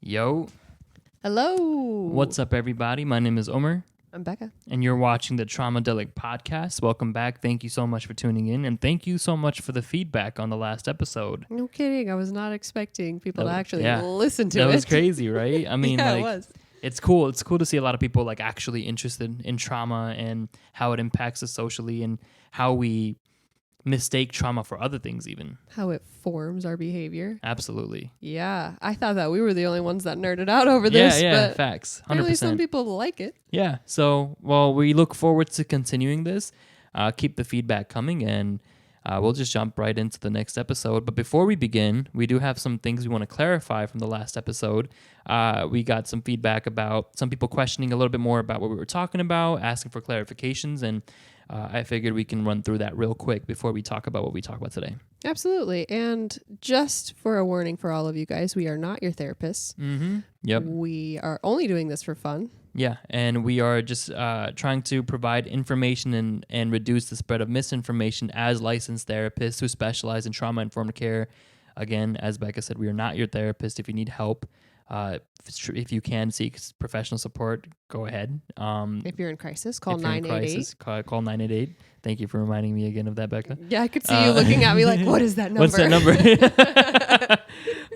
Yo, Hello. what's up, everybody? My name is Omer, I'm Becca. and you're watching the Traumadelic podcast. Welcome back. Thank you so much for tuning in, and thank you so much for the feedback on the last episode. No kidding. I was not expecting people to actually yeah. listen to it. That was crazy, right? I mean, yeah, like, it was. it's cool. It's cool to see a lot of people like actually interested in trauma and how it impacts us socially and how we mistake trauma for other things even. How it forms our behavior. Absolutely. Yeah. I thought that we were the only ones that nerded out over this. Yeah, but facts. 100%. apparently some people like it. Yeah. So, well, we look forward to continuing this. Keep the feedback coming, and we'll just jump right into the next episode. But before we begin, we do have some things we want to clarify from the last episode. We got some feedback about some people questioning a little bit more about what we were talking about, asking for clarifications, and I figured we can run through that real quick before we talk about what we talk about today. Absolutely. And just for a warning for all of you guys, we are not your therapists. Mm-hmm. Yep. We are only doing this for fun. Yeah, and we are just trying to provide information and reduce the spread of misinformation as licensed therapists who specialize in trauma-informed care. Again, as Becca said, we are not your therapist. If you need help, if you can seek professional support, go ahead. If you're in crisis, call 988. Call 988. Thank you for reminding me again of that, Becca. Yeah, I could see you looking at me like, what is that number? What's that number?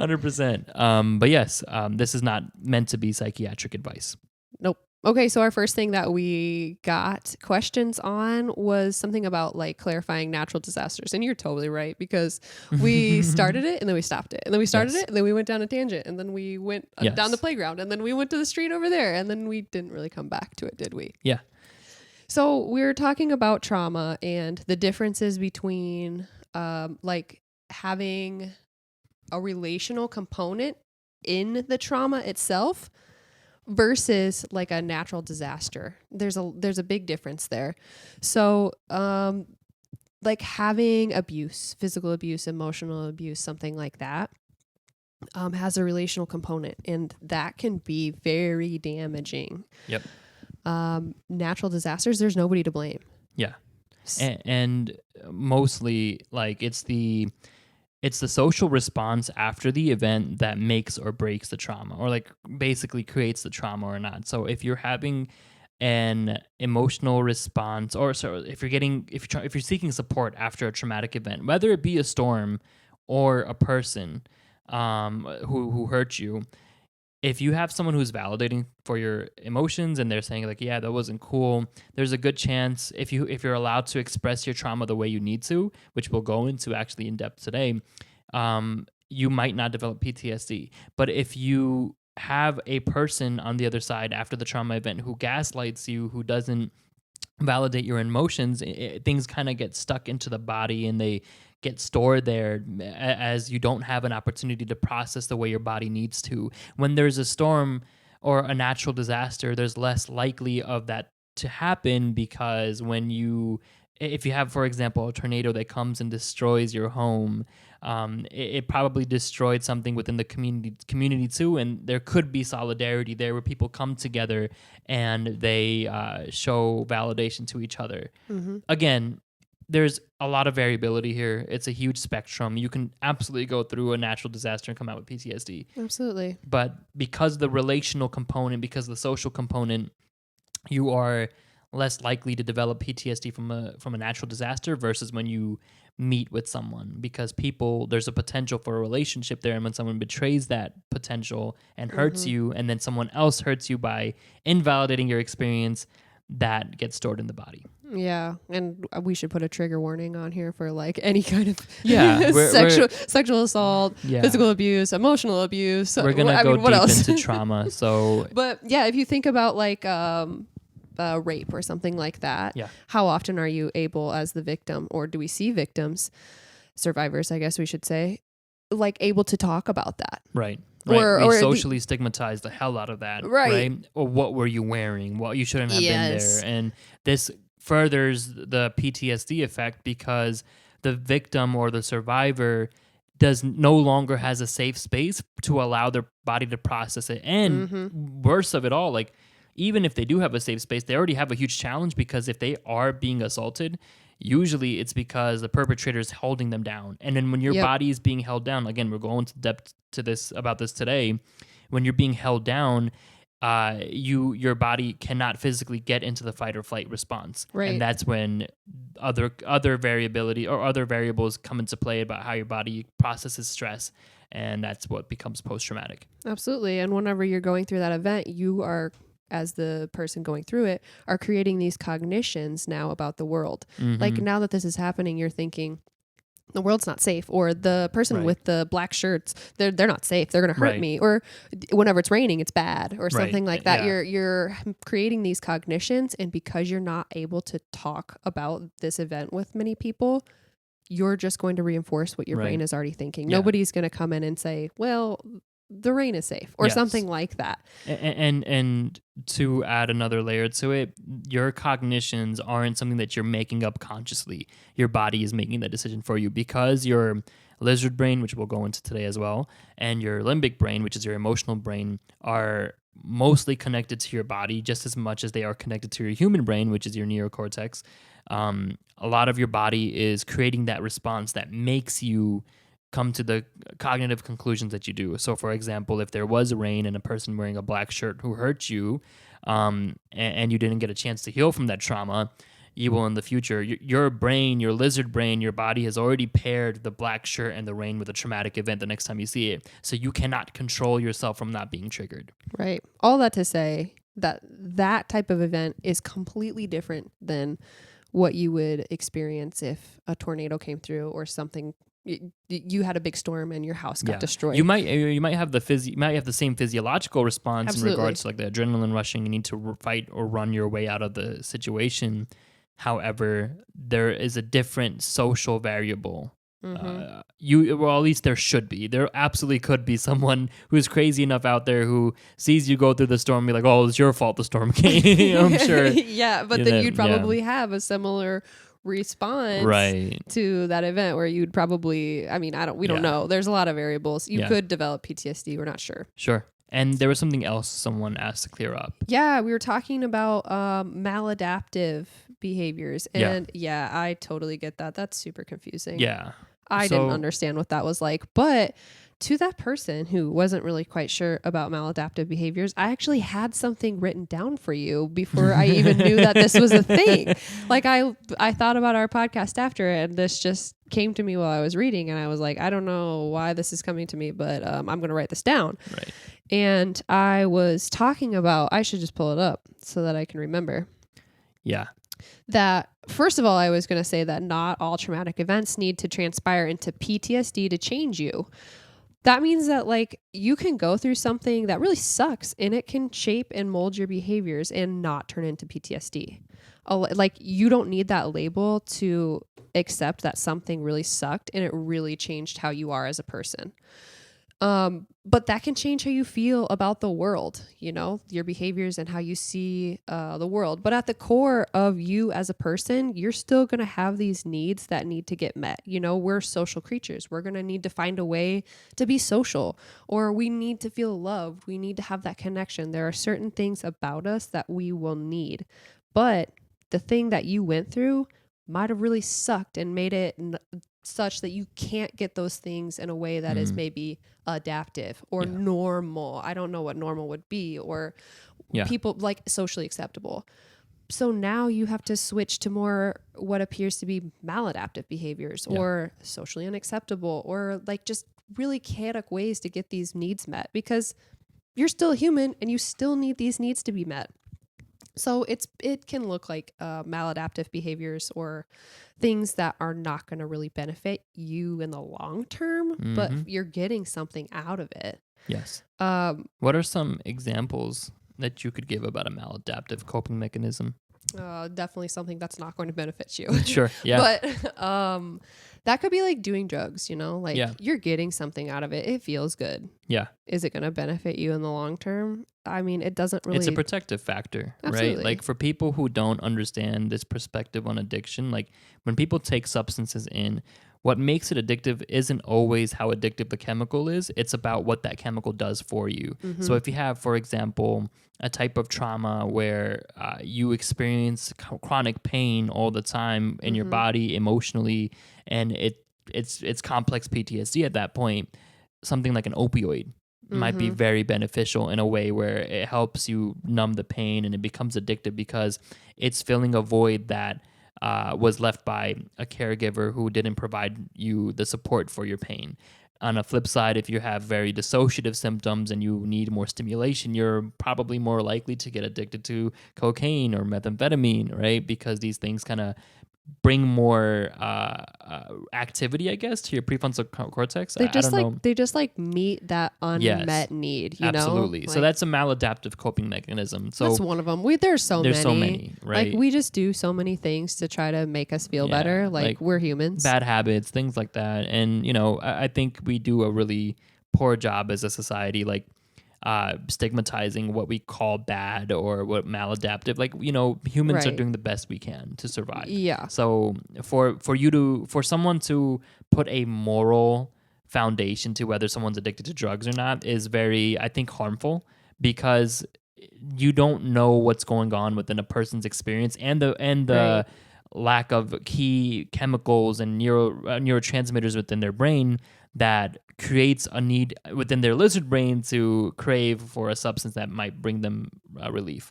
100%. But yes, this is not meant to be psychiatric advice. Nope. Okay, so our first thing that we got questions on was something about like clarifying natural disasters. And you're totally right, because we started it and then we stopped it. And then we started it and then we went down a tangent. And then we went down the playground. And then we went to the street over there. And then we didn't really come back to it, did we? Yeah. So we're talking about trauma and the differences between like having a relational component in the trauma itself versus like a natural disaster. There's a big difference there. So, like having abuse, physical abuse, emotional abuse, something like that, has a relational component, and that can be very damaging. Yep. Natural disasters, there's nobody to blame. Yeah. And mostly like it's the social response after the event that makes or breaks the trauma, or like basically creates the trauma or not. So if you're having an emotional response, or so if you're seeking support after a traumatic event, whether it be a storm or a person who hurt you, if you have someone who's validating for your emotions and they're saying like, yeah, that wasn't cool, there's a good chance if you're allowed to express your trauma the way you need to, which we'll go into actually in depth today, you might not develop PTSD. But if you have a person on the other side after the trauma event who gaslights you, who doesn't validate your emotions, things kind of get stuck into the body and they get stored there as you don't have an opportunity to process the way your body needs to. When there's a storm or a natural disaster, there's less likely of that to happen, because if you have, for example, a tornado that comes and destroys your home, it probably destroyed something within the community too, and there could be solidarity there where people come together and they show validation to each other. Mm-hmm. Again, there's a lot of variability here. It's a huge spectrum. You can absolutely go through a natural disaster and come out with PTSD. Absolutely. But because the relational component, because the social component, you are less likely to develop PTSD from a natural disaster versus when you meet with someone, because there's a potential for a relationship there, and when someone betrays that potential and hurts you, and then someone else hurts you by invalidating your experience, that gets stored in the body. Yeah, and we should put a trigger warning on here for like any kind of sexual assault, physical abuse, emotional abuse. We're gonna go deep into trauma. So, but yeah, if you think about like rape or something like that, how often are you able as the victim, or do we see victims, survivors, I guess we should say, like able to talk about that? Right. Right. We socially stigmatize the hell out of that. Right. Or what were you wearing? Well, you shouldn't have been there. And this furthers the PTSD effect, because the victim or the survivor no longer has a safe space to allow their body to process it. And worse of it all, like even if they do have a safe space, they already have a huge challenge, because if they are being assaulted, usually it's because the perpetrator is holding them down. And then when your body is being held down, again, we're going to depth about this today. when you're being held down, your body cannot physically get into the fight or flight response, Right. and that's when other variability or other variables come into play about how your body processes stress, and that's what becomes post-traumatic. Absolutely. And whenever you're going through that event, you are, as the person going through it, are creating these cognitions now about the world. Like now that this is happening, you're thinking, the world's not safe, or the person Right. with the black shirts, they're not safe, they're gonna hurt Right. me, or whenever it's raining it's bad, or something like that. Yeah. You're creating these cognitions, and because you're not able to talk about this event with many people, you're just going to reinforce what your Right. brain is already thinking. Yeah. Nobody's going to come in and say, well, the rain is safe, or Yes. something like that. And to add another layer to it, your cognitions aren't something that you're making up consciously. Your body is making that decision for you, because your lizard brain, which we'll go into today as well, and your limbic brain, which is your emotional brain, are mostly connected to your body just as much as they are connected to your human brain, which is your neocortex. A lot of your body is creating that response that makes you come to the cognitive conclusions that you do. So, for example, if there was rain and a person wearing a black shirt who hurt you, and you didn't get a chance to heal from that trauma, you will in the future. Your brain, your lizard brain, your body has already paired the black shirt and the rain with a traumatic event the next time you see it. So you cannot control yourself from not being triggered. Right. All that to say that that type of event is completely different than what you would experience if a tornado came through, or something. You had a big storm and your house got destroyed. You might have the same physiological response. Absolutely. In regards to like the adrenaline rushing. You need to fight or run your way out of the situation. However, there is a different social variable. Well, at least there should be. There absolutely could be someone who's crazy enough out there who sees you go through the storm and be like, "Oh, it's your fault the storm came." I'm sure. Yeah, but then you'd probably have a similar response to that event, where you'd probably, we don't know. There's a lot of variables. You could develop PTSD. We're not sure. Sure. And there was something else someone asked to clear up. Yeah, we were talking about maladaptive behaviors. And I totally get that. That's super confusing. Yeah. I didn't understand what that was like. But to that person who wasn't really quite sure about maladaptive behaviors, I actually had something written down for you before I even knew that this was a thing. Like I thought about our podcast after, and this just came to me while I was reading, and I was like, I don't know why this is coming to me, but I'm going to write this down. Right. And I was talking about, I should just pull it up so that I can remember. Yeah. That, first of all, I was going to say that not all traumatic events need to transpire into PTSD to change you. That means that you can go through something that really sucks, and it can shape and mold your behaviors and not turn into PTSD. You don't need that label to accept that something really sucked and it really changed how you are as a person. But that can change how you feel about the world, your behaviors and how you see the world. But at the core of you as a person, you're still going to have these needs that need to get met. We're social creatures. We're going to need to find a way to be social, or we need to feel loved. We need to have that connection. There are certain things about us that we will need. But the thing that you went through might have really sucked and made it such that you can't get those things in a way that is maybe adaptive or normal. I don't know what normal would be, or people socially acceptable. So now you have to switch to more what appears to be maladaptive behaviors or socially unacceptable, or just really chaotic ways to get these needs met, because you're still a human and you still need these needs to be met. So it can look like maladaptive behaviors or things that are not going to really benefit you in the long term, but you're getting something out of it. Yes. What are some examples that you could give about a maladaptive coping mechanism? Definitely something that's not going to benefit you. Sure. Yeah. But that could be doing drugs, you're getting something out of it. It feels good. Yeah. Is it going to benefit you in the long term? It doesn't really. It's a protective factor, Absolutely. right? For people who don't understand this perspective on addiction, when people take substances in, what makes it addictive isn't always how addictive the chemical is. It's about what that chemical does for you. Mm-hmm. So if you have, for example, a type of trauma where you experience chronic pain all the time in your body, emotionally, and it's complex PTSD at that point, something like an opioid might be very beneficial in a way where it helps you numb the pain, and it becomes addictive because it's filling a void that was left by a caregiver who didn't provide you the support for your pain. On a flip side, if you have very dissociative symptoms and you need more stimulation, you're probably more likely to get addicted to cocaine or methamphetamine, right? Because these things kind of bring more activity, I guess, to your prefrontal cortex. They I just don't know. they just like meet that unmet need, you Absolutely. know? So that's a maladaptive coping mechanism. So that's one of them. There's so many, right? Like we just do so many things to try to make us feel better. Like we're humans. Bad habits, things like that. And, you know, I think we do a really poor job as a society, like stigmatizing what we call bad or what maladaptive. Like, you know, humans are doing the best we can to survive. Yeah. So for someone to put a moral foundation to whether someone's addicted to drugs or not is very, I think, harmful, because you don't know what's going on within a person's experience and the lack of key chemicals and neurotransmitters within their brain that creates a need within their lizard brain to crave for a substance that might bring them relief.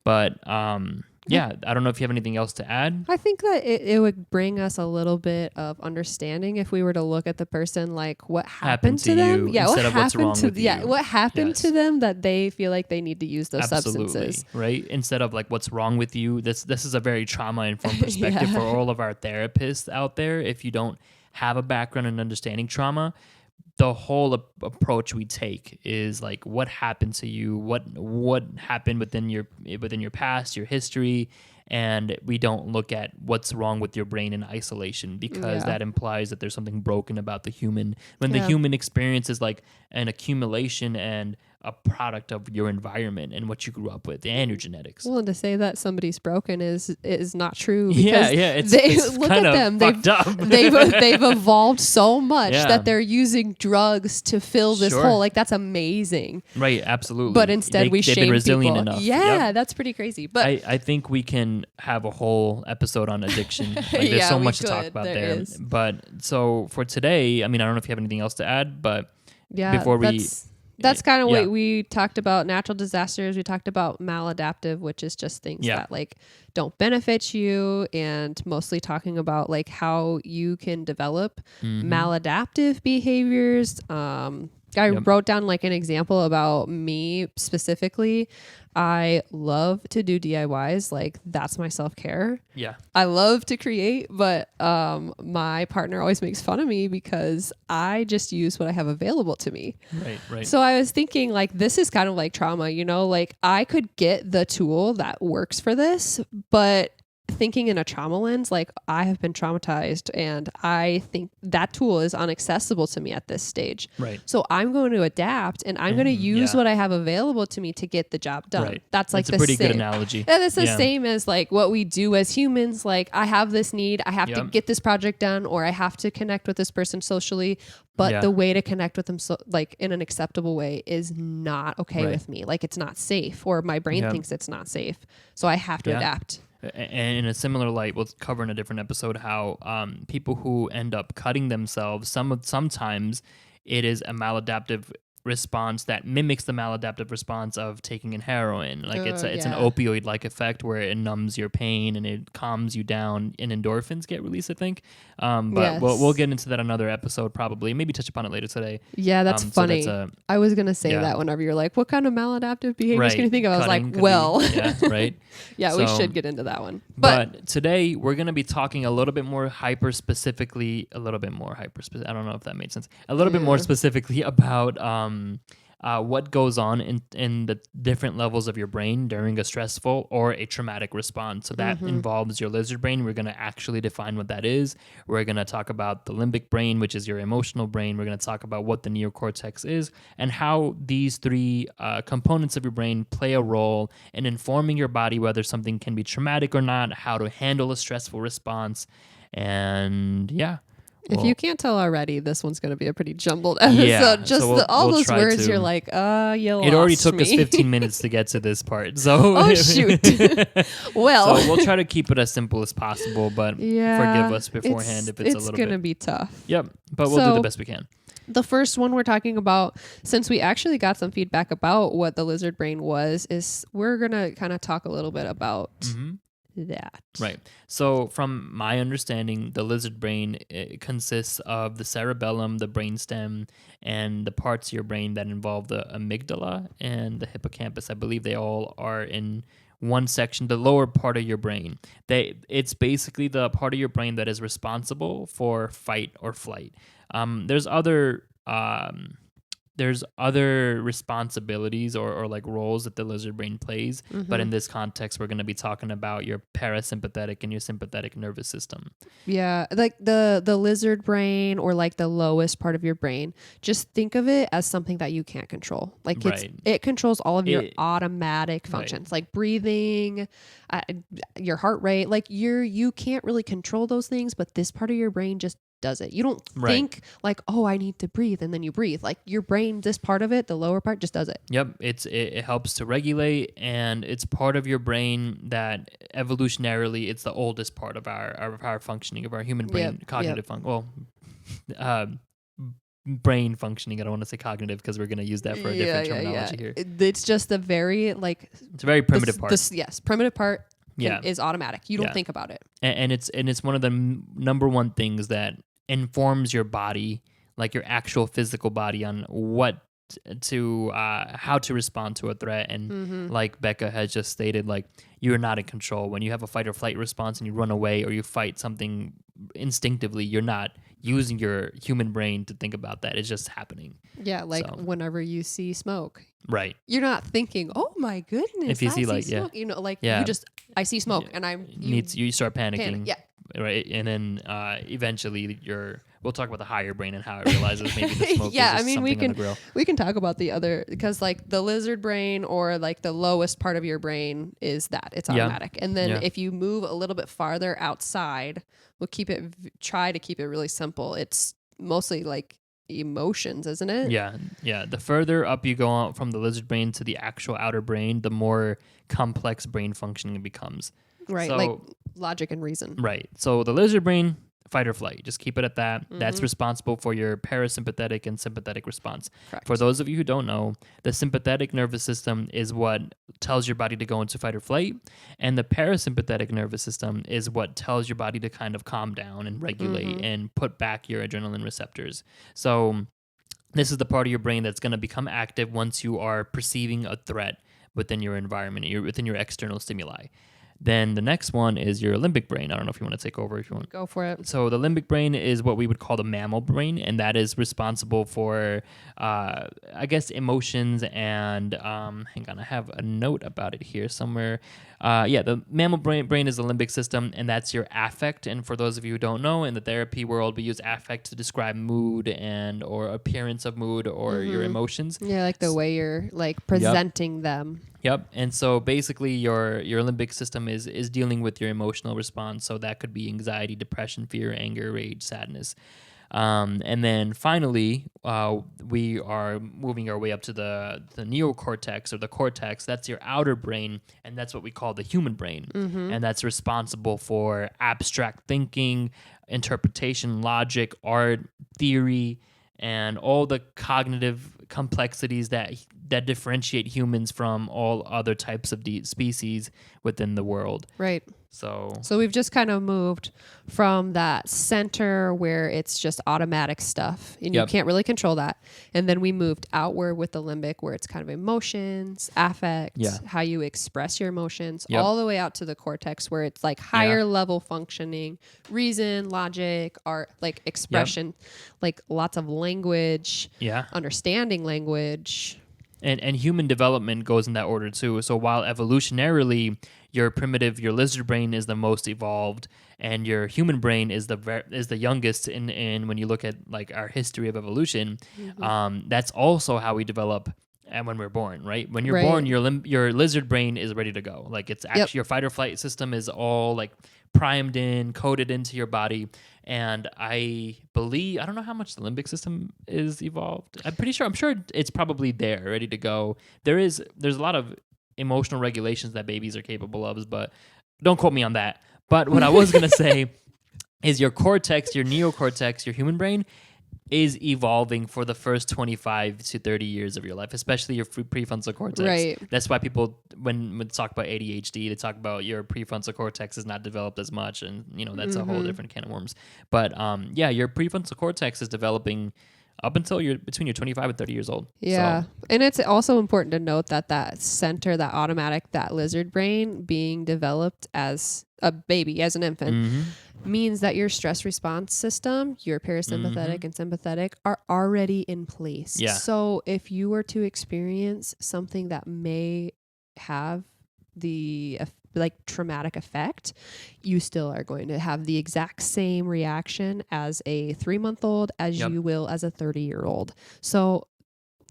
But yeah, I don't know if you have anything else to add. I think that it would bring us a little bit of understanding if we were to look at the person, like what happened to them. Yeah, what instead of what's wrong with you. what happened to them that they feel like they need to use those substances. Right? Instead of like what's wrong with you. This is a very trauma-informed perspective for all of our therapists out there. If you don't have a background in understanding trauma, the whole approach we take is like, what happened to you, what happened within your past, your history, and we don't look at what's wrong with your brain in isolation, because that implies that there's something broken about the human, when the human experience is like an accumulation and a product of your environment and what you grew up with and your genetics. Well, and to say that somebody's broken is not true. It's look at them. They've evolved so much that they're using drugs to fill this hole. Like, that's amazing. Right, absolutely. But instead we shame resilient people. Enough. Yeah, that's pretty crazy. But I think we can have a whole episode on addiction. Like, there's so much to talk about there. But so for today, I mean, I don't know if you have anything else to add, but before that's kind of what we talked about. Natural disasters. We talked about maladaptive, which is just things that like don't benefit you, and mostly talking about like how you can develop maladaptive behaviors. I wrote down like an example about me specifically. I love to do DIYs. Like, that's my self-care. Yeah. I love to create, but my partner always makes fun of me because I just use what I have available to me. Right. So I was thinking, like, this is kind of like trauma, you know, like I could get the tool that works for this, but thinking in a trauma lens, like, I have been traumatized and I think that tool is inaccessible to me at this stage. Right. So I'm going to adapt and I'm going to use what I have available to me to get the job done. Right. That's like a pretty good analogy. And it's the same as like what we do as humans. Like, I have this need, I have to get this project done, or I have to connect with this person socially. But the way to connect with them, like in an acceptable way, is not okay with me. Like, it's not safe, or my brain thinks it's not safe. So I have to adapt. And in a similar light, we'll cover in a different episode how people who end up cutting themselves, sometimes it is a maladaptive response that mimics the maladaptive response of taking in heroin. Like, it's an opioid-like effect where it numbs your pain and it calms you down, and endorphins get released, I think. But we'll get into that another episode, probably. Maybe touch upon it later today. Yeah, that's funny. I was going to say that whenever you're like, what kind of maladaptive behaviors can you think of? I was like, well. Right. We should get into that one. But today, we're going to be talking a little bit more hyper-specifically, I don't know if that made sense. A little bit more specifically about what goes on in the different levels of your brain during a stressful or a traumatic response. So that involves your lizard brain. We're going to actually define what that is. We're going to talk about the limbic brain, which is your emotional brain. We're going to talk about what the neocortex is and how these three components of your brain play a role in informing your body whether something can be traumatic or not, how to handle a stressful response, and If you can't tell already, this one's going to be a pretty jumbled episode. Yeah, Just so all we'll those try words, to. you're like, you It already lost took me. us 15 minutes to get to this part. So Oh, shoot. Well. So we'll try to keep it as simple as possible, but forgive us beforehand if it's a little bit. It's going to be tough. Yep, but we'll do the best we can. The first one we're talking about, since we actually got some feedback about what the lizard brain was, is we're going to kind of talk a little bit about that. Right. So from my understanding, the lizard brain consists of the cerebellum, the brainstem, and the parts of your brain that involve the amygdala and the hippocampus. I believe they all are in one section, the lower part of your brain. It's basically the part of your brain that is responsible for fight or flight. There's other responsibilities or like roles that the lizard brain plays, but in this context, we're going to be talking about your parasympathetic and your sympathetic nervous system. Yeah, like the lizard brain, or like the lowest part of your brain. Just think of it as something that you can't control. Like it controls all of your automatic functions, like breathing, your heart rate. Like you can't really control those things, but this part of your brain just does it. You don't think like, oh, I need to breathe, and then you breathe. Like your brain, this part of it, the lower part, just does it. Yep, it helps to regulate, and it's part of your brain that evolutionarily it's the oldest part of our functioning, of our human brain, cognitive function. Well, brain functioning. I don't want to say cognitive because we're going to use that for a different terminology here. It's just a very it's a very primitive part. Primitive part. Yeah. Is automatic. You don't think about it. And it's one of the number one things that informs your body, like your actual physical body, on how to respond to a threat. And like Becca has just stated, like, you're not in control. When you have a fight or flight response and you run away or you fight something instinctively, you're not using your human brain to think about that. It's just happening. Yeah, whenever you see smoke. Right. You're not thinking, oh my goodness, if you see smoke. You know, I see smoke and you start panicking. Yeah. Right. And then eventually we'll talk about the higher brain and how it realizes maybe the smoke is just something on the grill. We can talk about the other, because like the lizard brain, or like the lowest part of your brain, is that it's automatic. And then if you move a little bit farther outside, we'll try to keep it really simple. It's mostly like emotions, isn't it? Yeah. The further up you go out from the lizard brain to the actual outer brain, the more complex brain functioning it becomes. Right, so, like logic and reason. Right. So the lizard brain, fight or flight. Just keep it at that. That's responsible for your parasympathetic and sympathetic response. Correct. For those of you who don't know, the sympathetic nervous system is what tells your body to go into fight or flight, and the parasympathetic nervous system is what tells your body to kind of calm down and regulate and put back your adrenaline receptors. So this is the part of your brain that's going to become active once you are perceiving a threat within your environment, within your external stimuli. Then the next one is your limbic brain. I don't know if you want to take over. If you want, go for it. So the limbic brain is what we would call the mammal brain, and that is responsible for, I guess, emotions and hang on, I have a note about it here somewhere. The mammal brain is the limbic system, and that's your affect. And for those of you who don't know, in the therapy world, we use affect to describe mood or appearance of mood or your emotions. Yeah, like the way you're like presenting them. Yep. And so basically your limbic system is dealing with your emotional response. So that could be anxiety, depression, fear, anger, rage, sadness. And then finally, we are moving our way up to the neocortex, or the cortex. That's your outer brain, and that's what we call the human brain. And that's responsible for abstract thinking, interpretation, logic, art, theory, and all the cognitive complexities that differentiate humans from all other types of species within the world. Right. So we've just kind of moved from that center where it's just automatic stuff and you can't really control that. And then we moved outward with the limbic, where it's kind of emotions, affect, how you express your emotions, all the way out to the cortex, where it's like higher level functioning, reason, logic, art, like expression, like lots of language, understanding language. And human development goes in that order too. So while evolutionarily your lizard brain is the most evolved, and your human brain is the youngest in when you look at like our history of evolution, that's also how we develop and when we're born, right? When you're Right. born, your lizard brain is ready to go. Like it's actually your fight or flight system is all like primed in, coded into your body. And I don't know how much the limbic system is evolved. I'm sure it's probably there, ready to go. There's a lot of emotional regulations that babies are capable of, but don't quote me on that. But what I was going to say is your cortex, your neocortex, your human brain is evolving for the first 25 to 30 years of your life, especially your prefrontal cortex. Right. That's why people, when they talk about ADHD, they talk about your prefrontal cortex is not developed as much. And, that's a whole different can of worms. But your prefrontal cortex is developing up until between your 25 and 30 years old. Yeah. So, and it's also important to note that center, that automatic, that lizard brain being developed as a baby, as an infant, means that your stress response system, your parasympathetic and sympathetic, are already in place. Yeah. So if you were to experience something that may have the traumatic effect, you still are going to have the exact same reaction as a 3-month-old as you will as a 30-year-old. So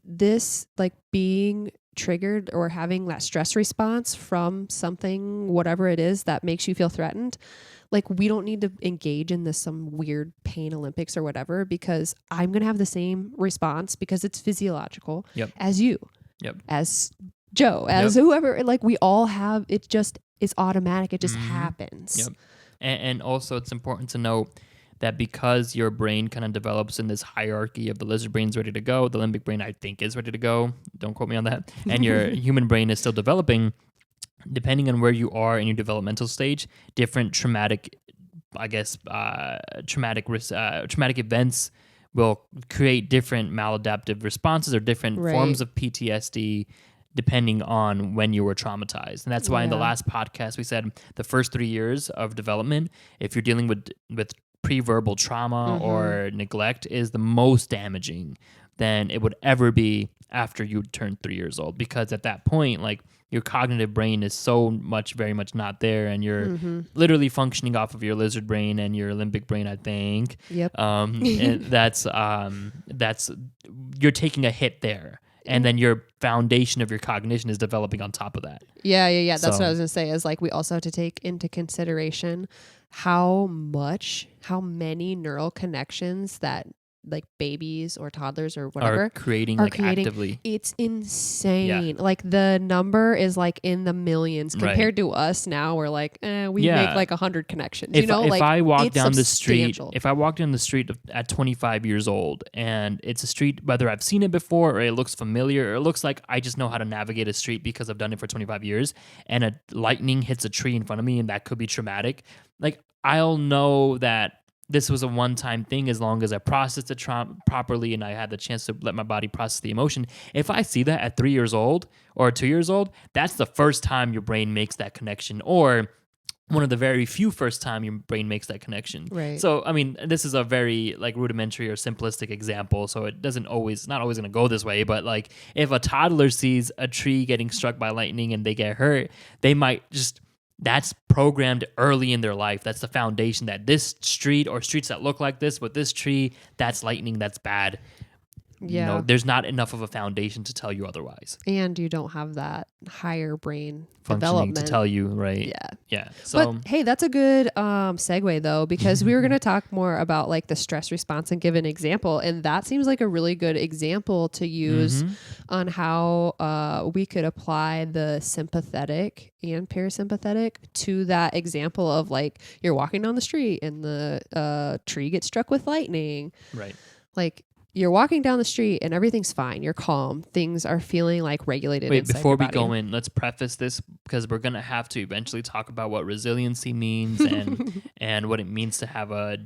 this, like, being triggered or having that stress response from something, whatever it is that makes you feel threatened, like, we don't need to engage in some weird pain Olympics or whatever, because I'm going to have the same response because it's physiological as you, as Joe, as whoever. Like, we all have, it just is automatic. It just happens. And also it's important to know that because your brain kind of develops in this hierarchy of the lizard brain's ready to go, the limbic brain, I think, is ready to go. Don't quote me on that. And your human brain is still developing. Depending on where you are in your developmental stage, different traumatic events will create different maladaptive responses or different forms of PTSD depending on when you were traumatized. And that's why in the last podcast we said the first 3 years of development, if you're dealing with pre-verbal trauma or neglect, is the most damaging than it would ever be after you turn 3 years old, because at that point, like, your cognitive brain is very much not there, and you're literally functioning off of your lizard brain and your limbic brain, I think. And that's you're taking a hit there, and then your foundation of your cognition is developing on top of that. Yeah. That's what I was gonna say, is like, we also have to take into consideration how many neural connections that, like, babies or toddlers or whatever are creating actively. It's insane. Like, the number is like in the millions compared to us now. We're like, we make like 100 connections. If like, I walk down the street, at 25 years old, and it's a street, whether I've seen it before or it looks familiar or it looks like I just know how to navigate a street because I've done it for 25 years, and a lightning hits a tree in front of me, and that could be traumatic. Like, I'll know that this was a one-time thing as long as I processed it properly and I had the chance to let my body process the emotion. If I see that at 3 years old or 2 years old, that's the first time your brain makes that connection, or one of the very few first time your brain makes that connection. Right. So, I mean, this is a very, like, rudimentary or simplistic example, so it not always going to go this way, but, like, if a toddler sees a tree getting struck by lightning and they get hurt, they might just... That's programmed early in their life. That's the foundation, that this street or streets that look like this with this tree, that's lightning, that's bad. Yeah. There's not enough of a foundation to tell you otherwise. And you don't have that higher brain functioning development to tell you, right? Yeah. So, but hey, that's a good segue, though, because we were going to talk more about, like, the stress response and give an example, and that seems like a really good example to use on how we could apply the sympathetic and parasympathetic to that example of, like, you're walking down the street and the tree gets struck with lightning. Right. Like, you're walking down the street and everything's fine. You're calm. Things are feeling, like, regulated. Wait, before we go in, let's preface this, because we're going to have to eventually talk about what resiliency means and what it means to have a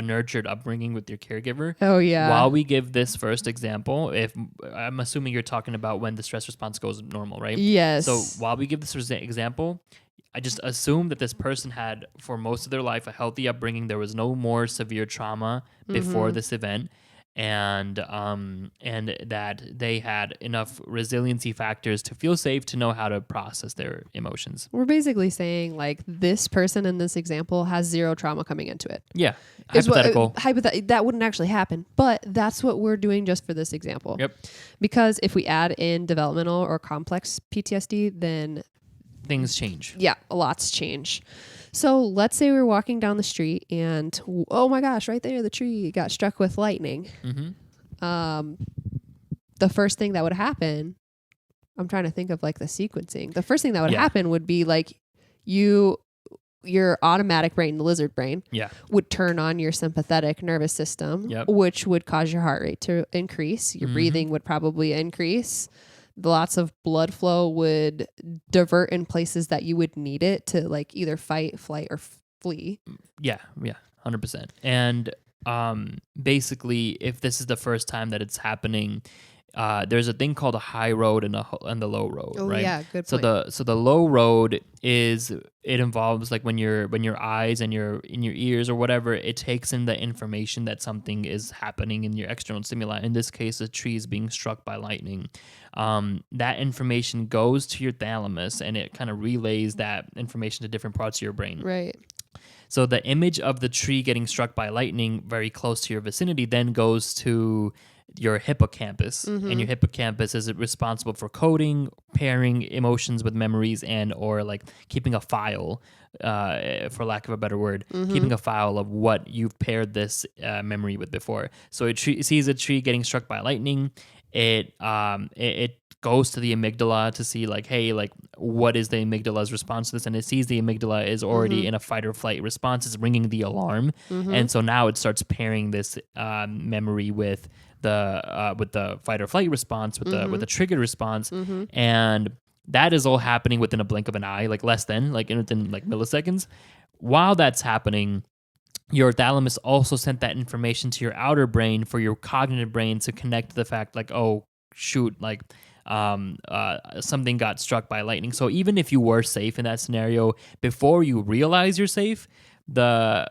nurtured upbringing with your caregiver. Oh, yeah. While we give this first example, if I'm assuming you're talking about when the stress response goes normal, right? Yes. So while we give this example, I just assume that this person had, for most of their life, a healthy upbringing. There was no more severe trauma before this event. and that they had enough resiliency factors to feel safe to know how to process their emotions. We're basically saying like this person in this example has zero trauma coming into it. Yeah, hypothetical. That wouldn't actually happen, but that's what we're doing just for this example. Yep. Because if we add in developmental or complex PTSD, then things change. Yeah, lots change. So let's say we're walking down the street and, oh my gosh, right there, the tree got struck with lightning. Mm-hmm. The first thing that would happen, I'm trying to think of like the sequencing. The first thing that would happen would be like your automatic brain, the lizard brain, would turn on your sympathetic nervous system, which would cause your heart rate to increase. Your breathing would probably increase. Lots of blood flow would divert in places that you would need it to like either fight, flight, or flee. Yeah, 100%. And basically, if this is the first time that it's happening, there's a thing called a high road and the low road, right? Yeah, good point. So the low road it involves like when your eyes and in your ears or whatever, it takes in the information that something is happening in your external stimuli. In this case, a tree is being struck by lightning. That information goes to your thalamus and it kind of relays that information to different parts of your brain. Right. So the image of the tree getting struck by lightning very close to your vicinity then goes to your hippocampus, and your hippocampus is responsible for coding, pairing emotions with memories, and or like keeping a file, for lack of a better word, keeping a file of what you've paired this memory with before. So it sees a tree getting struck by lightning. It goes to the amygdala to see like, hey, like what is the amygdala's response to this, and it sees the amygdala is already in a fight or flight response. It's ringing the alarm, and so now it starts pairing this memory with the fight or flight response, with the triggered response, and that is all happening within a blink of an eye, like within milliseconds. While that's happening, your thalamus also sent that information to your outer brain for your cognitive brain to connect to the fact like, oh shoot, like something got struck by lightning. So even if you were safe in that scenario, before you realize you're safe, the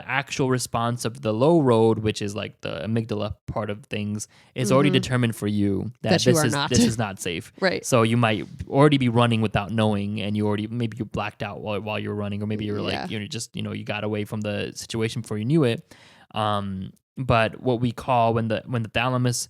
actual response of the low road, which is like the amygdala part of things, is already determined for you that this is not safe. Right. So you might already be running without knowing, and maybe you blacked out while you're running, or maybe you're like you're just you got away from the situation before you knew it. But what we call when the thalamus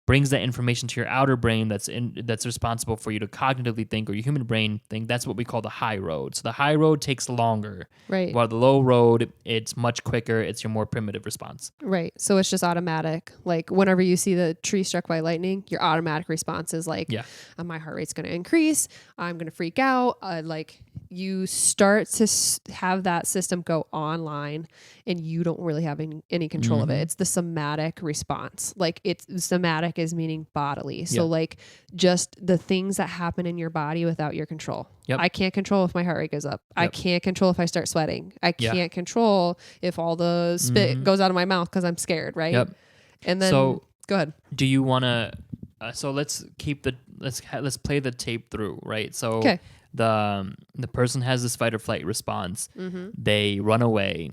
brings that information to your outer brain that's responsible for you to cognitively think, or your human brain think, that's what we call the high road. So the high road takes longer. Right. While the low road, it's much quicker. It's your more primitive response. Right. So it's just automatic. Like whenever you see the tree struck by lightning, your automatic response is like, my heart rate's going to increase. I'm going to freak out. Like you start to have that system go online and you don't really have any control of it. It's the somatic response. Like somatic is meaning bodily. So like just the things that happen in your body without your control. Yep. I can't control if my heart rate goes up. Yep. I can't control if I start sweating. I can't control if all the spit goes out of my mouth because I'm scared. Right. Yep. And then go ahead. Do you want to, so let's play the tape through. Right. So the person has this fight or flight response. They run away.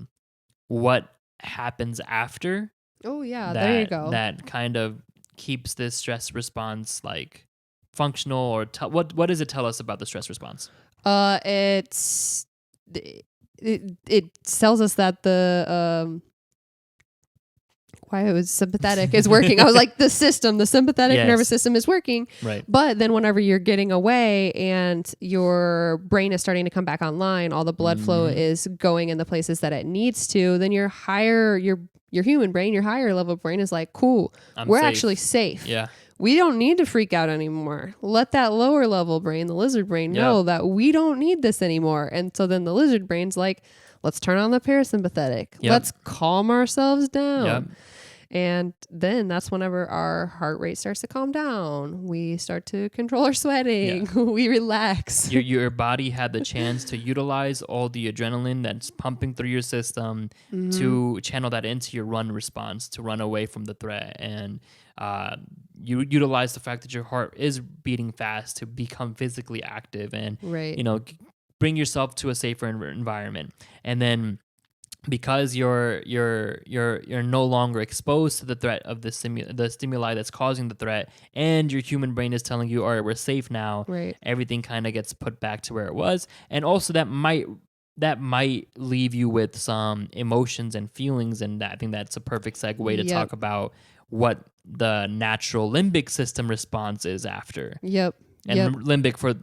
What happens after? Oh yeah, there you go. That kind of keeps this stress response like functional, or what does it tell us about the stress response? It tells us that the why it was sympathetic is working. I was like, the sympathetic nervous system is working. Right. But then whenever you're getting away and your brain is starting to come back online, all the blood flow is going in the places that it needs to, then your human brain, your higher level brain is like, cool, we're safe. Actually safe. Yeah. We don't need to freak out anymore. Let that lower level brain, the lizard brain, know that we don't need this anymore. And so then the lizard brain's like, let's turn on the parasympathetic. Let's calm ourselves down. And then that's whenever our heart rate starts to calm down. We start to control our sweating. We relax. Your body had the chance to utilize all the adrenaline that's pumping through your system to channel that into your run response, to run away from the threat. And you utilize the fact that your heart is beating fast to become physically active and bring yourself to a safer environment. And then because you're no longer exposed to the threat of the stimuli that's causing the threat, and your human brain is telling you, all right, we're safe now. Right. Everything kind of gets put back to where it was, and also that might leave you with some emotions and feelings, and I think that's a perfect segue to Yep. talk about what the natural limbic system response is after. Yep. And Yep. limbic,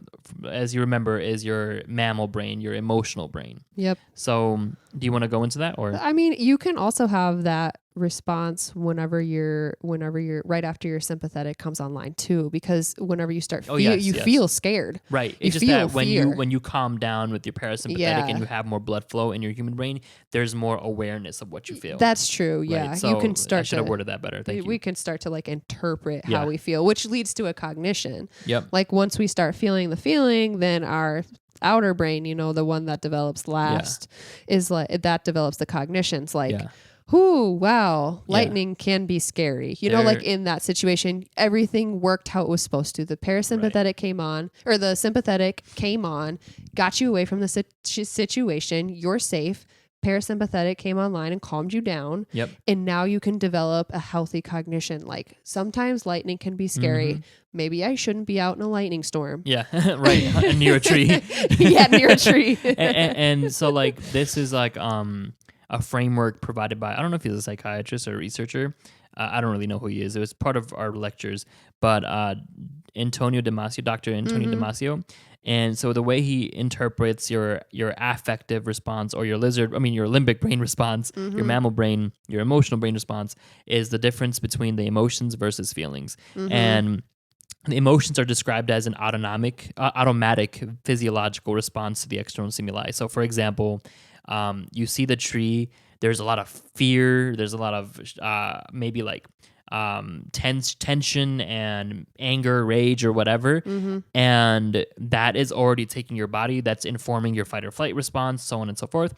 as you remember, is your mammal brain, your emotional brain. Yep. So, do you want to go into that, or? I mean, you can also have that response whenever you're right after your sympathetic comes online too, because whenever you start you feel scared. Right. You It's just feel that when fear. you calm down with your parasympathetic Yeah. and you have more blood flow in your human brain, there's more awareness of what you feel. That's true. Yeah. Right? So you can I start should to have worded that better. Thank we you. can start to like interpret Yeah. how we feel, which leads to a cognition. Yep. Like once we start feeling the feeling, then our outer brain, the one that develops last, is like that develops the cognitions. Like, Yeah. wow, lightning can be scary. Like in that situation, everything worked how it was supposed to. The parasympathetic came on, or the sympathetic came on, got you away from the situation. You're safe. Parasympathetic came online and calmed you down. Yep. And now you can develop a healthy cognition. Like sometimes lightning can be scary. Mhm. Maybe I shouldn't be out in a lightning storm. Yeah. Right. Near a tree. Yeah, near a tree. and so like this is like a framework provided by, I don't know if he's a psychiatrist or a researcher. I don't really know who he is. It was part of our lectures, but Dr. Antonio Damasio. And so the way he interprets your affective response, or your limbic brain response, your mammal brain, your emotional brain response, is the difference between the emotions versus feelings. And the emotions are described as an automatic physiological response to the external stimuli. So, for example, you see the tree, there's a lot of fear, there's a lot of maybe like tension and anger, rage, or whatever. And that is already taking your body, that's informing your fight or flight response, so on and so forth.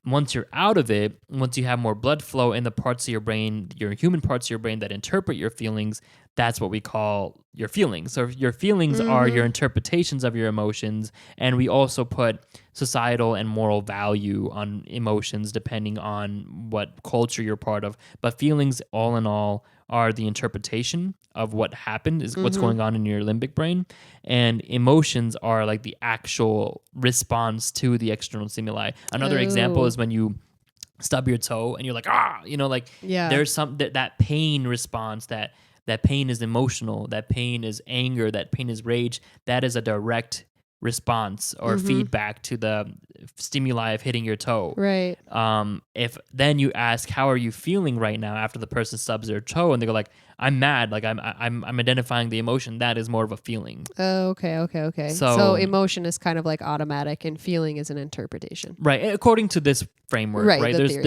Once you're out of it, once you have more blood flow in the parts of your brain, your human parts of your brain that interpret your feelings, that's what we call your feelings. So your feelings are your interpretations of your emotions, and we also put societal and moral value on emotions depending on what culture you're part of. But feelings, all in all, are the interpretation of what happened, is what's going on in your limbic brain. And emotions are like the actual response to the external stimuli. Another example is when you stub your toe and you're like, there's that pain response, that pain is emotional, that pain is anger, that pain is rage. That is a direct response or feedback to the stimuli of hitting your toe. Right. If then you ask, how are you feeling right now, after the person stubs their toe, and they go like, I'm mad, like I'm identifying the emotion, that is more of a feeling. Oh, okay. So emotion is kind of like automatic, and feeling is an interpretation. Right. According to this framework, right? There's theory.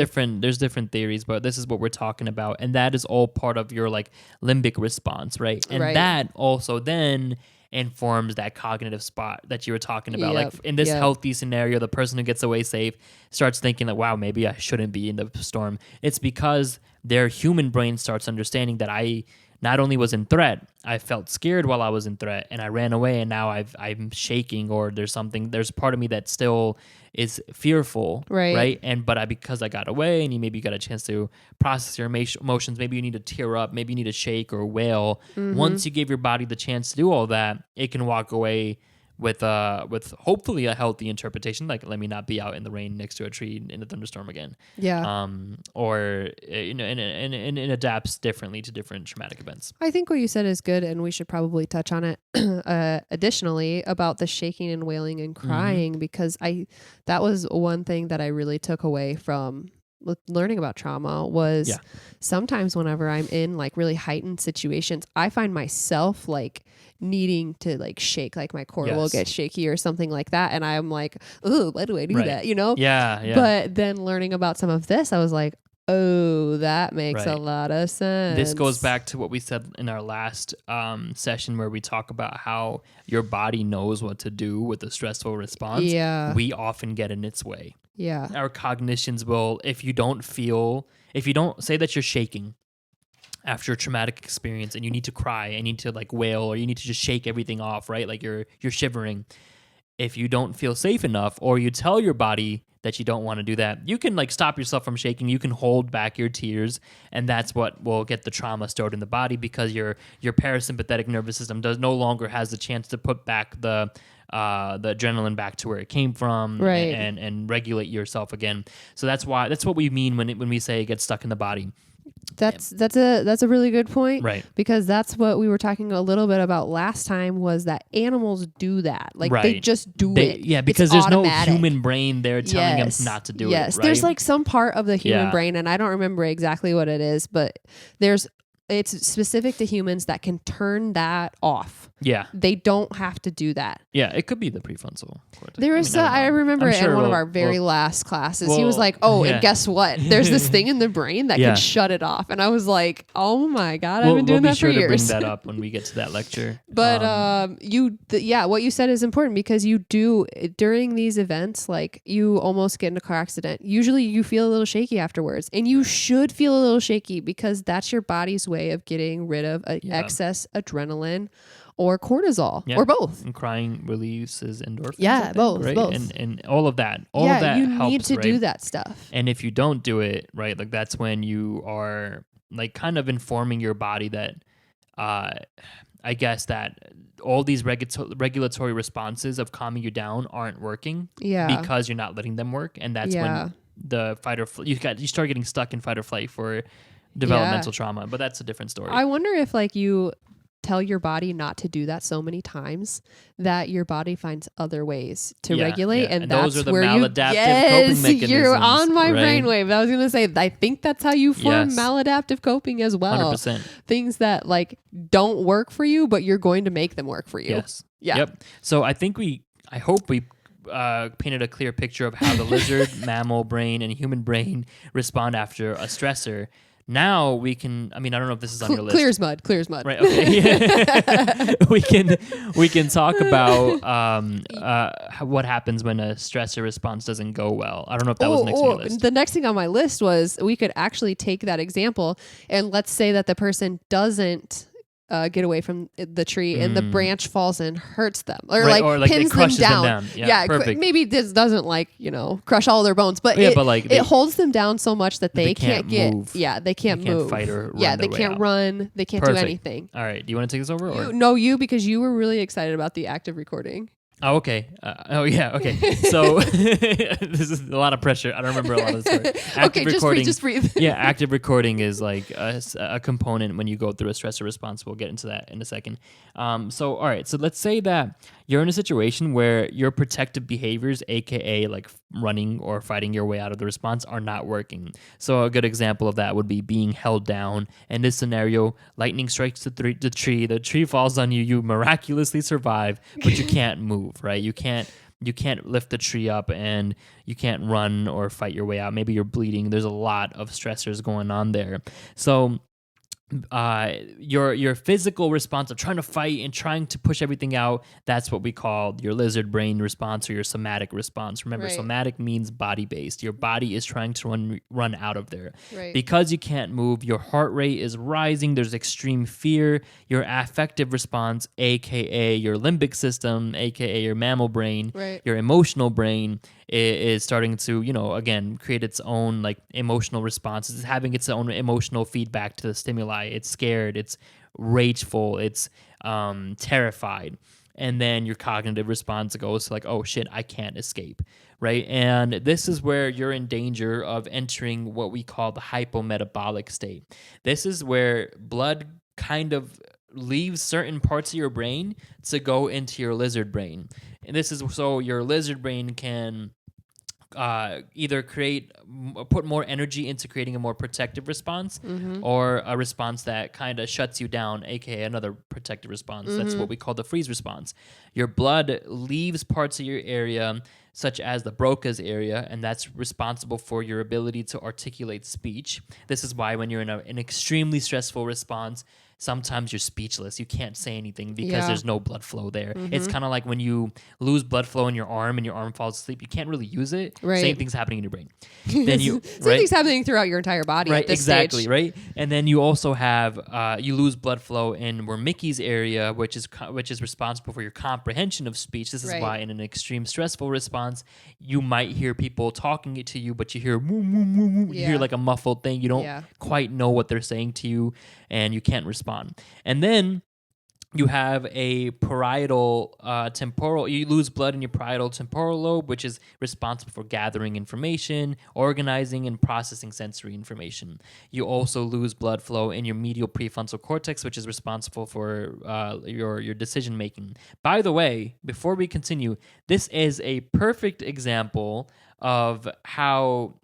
different theories, but this is what we're talking about. And that is all part of your like limbic response, right? And that also then informs that cognitive spot that you were talking about. Like in this healthy scenario, the person who gets away safe starts thinking that, wow, maybe I shouldn't be in the storm. It's because their human brain starts understanding that I not only was in threat, I felt scared while I was in threat, and I ran away, and now I'm shaking, or there's a part of me that still is fearful, right? And because I got away, and maybe you got a chance to process your emotions, maybe you need to tear up, maybe you need to shake or wail. Once you give your body the chance to do all that, it can walk away with hopefully a healthy interpretation, like let me not be out in the rain next to a tree in a thunderstorm again. Or and it adapts differently to different traumatic events. I think what you said is good, and we should probably touch on it additionally about the shaking and wailing and crying, because that was one thing that I really took away from learning about trauma was sometimes whenever I'm in like really heightened situations, I find myself like needing to like shake, like my core will get shaky or something like that. And I'm like, oh, why do I do that? Yeah. But then learning about some of this, I was like, oh, that makes a lot of sense. This goes back to what we said in our last session, where we talk about how your body knows what to do with a stressful response. Yeah. We often get in its way. Yeah. Our cognitions will, if you don't say that you're shaking after a traumatic experience and you need to cry and you need to like wail, or you need to just shake everything off, right? Like you're shivering. if you don't feel safe enough, or you tell your body that you don't want to do that, you can like stop yourself from shaking. You can hold back your tears, and that's what will get the trauma stored in the body, because your parasympathetic nervous system no longer has the chance to put back the adrenaline back to where it came from, Right. and regulate yourself again. So that's what we mean when we say it gets stuck in the body. That's a really good point, Right. because that's what we were talking a little bit about last time, was that animals do that. Like they Right. just do it. Yeah, because It's there's automatic. no human brain there telling them not to do it. Yes, Right? there's like some part of the human Yeah. brain, and I don't remember exactly what it is, but it's specific to humans that can turn that off. Yeah. They don't have to do that. Yeah, it could be the prefrontal cortex. There was, I remember it in one of our very last classes. He was like, "Oh, and guess what? There's this thing in the brain that can shut it off." And I was like, "Oh my god, I've been doing that for years." We'll be sure to bring that up when we get to that lecture. But what you said is important, because you do during these events, like you almost get in a car accident. Usually, you feel a little shaky afterwards, and you should feel a little shaky, because that's your body's way of getting rid of excess adrenaline or cortisol, or both. And crying releases endorphins. Yeah, both, right? both. And all of that. All of that you helps, need to right? do that stuff. And if you don't do it, right, like that's when you are like kind of informing your body that, I guess that all these regulatory responses of calming you down aren't working. Yeah. Because you're not letting them work, and that's when the fight or you start getting stuck in fight or flight for developmental trauma. But that's a different story. I wonder if like you tell your body not to do that so many times that your body finds other ways to regulate, and that's those are the where maladaptive coping mechanisms. You're on my right? brainwave. I was gonna say, I think that's how you form maladaptive coping as well. 100%. Things that like don't work for you, but you're going to make them work for you. Yes. Yeah. Yep. So I hope we painted a clear picture of how the lizard, mammal brain, and human brain respond after a stressor. Now we can. I mean, I don't know if this is on your list. Clear as mud. Right. Okay. we can talk about what happens when a stressor response doesn't go well. I don't know if that was next on your list. The next thing on my list was, we could actually take that example, and let's say that the person doesn't get away from the tree, and the branch falls and hurts them, or like pins them down. Yeah, perfect. Maybe this doesn't crush all their bones, but it holds them down so much that they can't move. Yeah, they can't move. Fight or run. Yeah, they can't run. They can't do anything. All right. Do you want to take this over? Because you were really excited about the active recording. Oh, okay. Okay. So this is a lot of pressure. I don't remember a lot of the story. Active recording, just breathe. Yeah, active recording is like a component when you go through a stressor response. We'll get into that in a second. So, all right. So let's say that you're in a situation where your protective behaviors, aka like running or fighting your way out of the response, are not working. So a good example of that would be being held down. In this scenario, lightning strikes the tree. The tree falls on you. You miraculously survive, but you can't move. Right? You can't lift the tree up, and you can't run or fight your way out. Maybe you're bleeding. There's a lot of stressors going on there. So your physical response of trying to fight and trying to push everything out, that's what we call your lizard brain response, or your somatic response. Remember, somatic means body based. Your body is trying to run out of there. Because you can't move, your heart rate is rising, there's extreme fear. Your affective response, aka your limbic system, aka your mammal brain, your emotional brain, is starting to, again, create its own like emotional responses. It's having its own emotional feedback to the stimuli. It's scared, it's rageful, it's terrified. And then your cognitive response goes to like, oh shit, I can't escape, right? And this is where you're in danger of entering what we call the hypometabolic state. This is where blood kind of leaves certain parts of your brain to go into your lizard brain. And this is so your lizard brain can either put more energy into creating a more protective response, or a response that kind of shuts you down, aka another protective response. That's what we call the freeze response. Your blood leaves parts of your area, such as the Broca's area, and that's responsible for your ability to articulate speech. This is why when you're in an extremely stressful response, sometimes you're speechless. You can't say anything because Yeah. there's no blood flow there. Mhm. It's kind of like when you lose blood flow in your arm and your arm falls asleep, you can't really use it. Right. Same thing's happening in your brain. Then you Something's happening throughout your entire body right, at this exactly, stage. right? And then you also have you lose blood flow in Wernicke's area, which is responsible for your comprehension of speech. This is Right. why in an extreme stressful response, you might hear people talking it to you, but you hear moo, moo, moo, moo. You Yeah. hear like a muffled thing. You don't Yeah. quite know what they're saying to you, and you can't respond. And then you have a parietal temporal, you lose blood in your parietal temporal lobe, which is responsible for gathering information, organizing, and processing sensory information. You also lose blood flow in your medial prefrontal cortex, which is responsible for your decision making. By the way, before we continue, this is a perfect example of how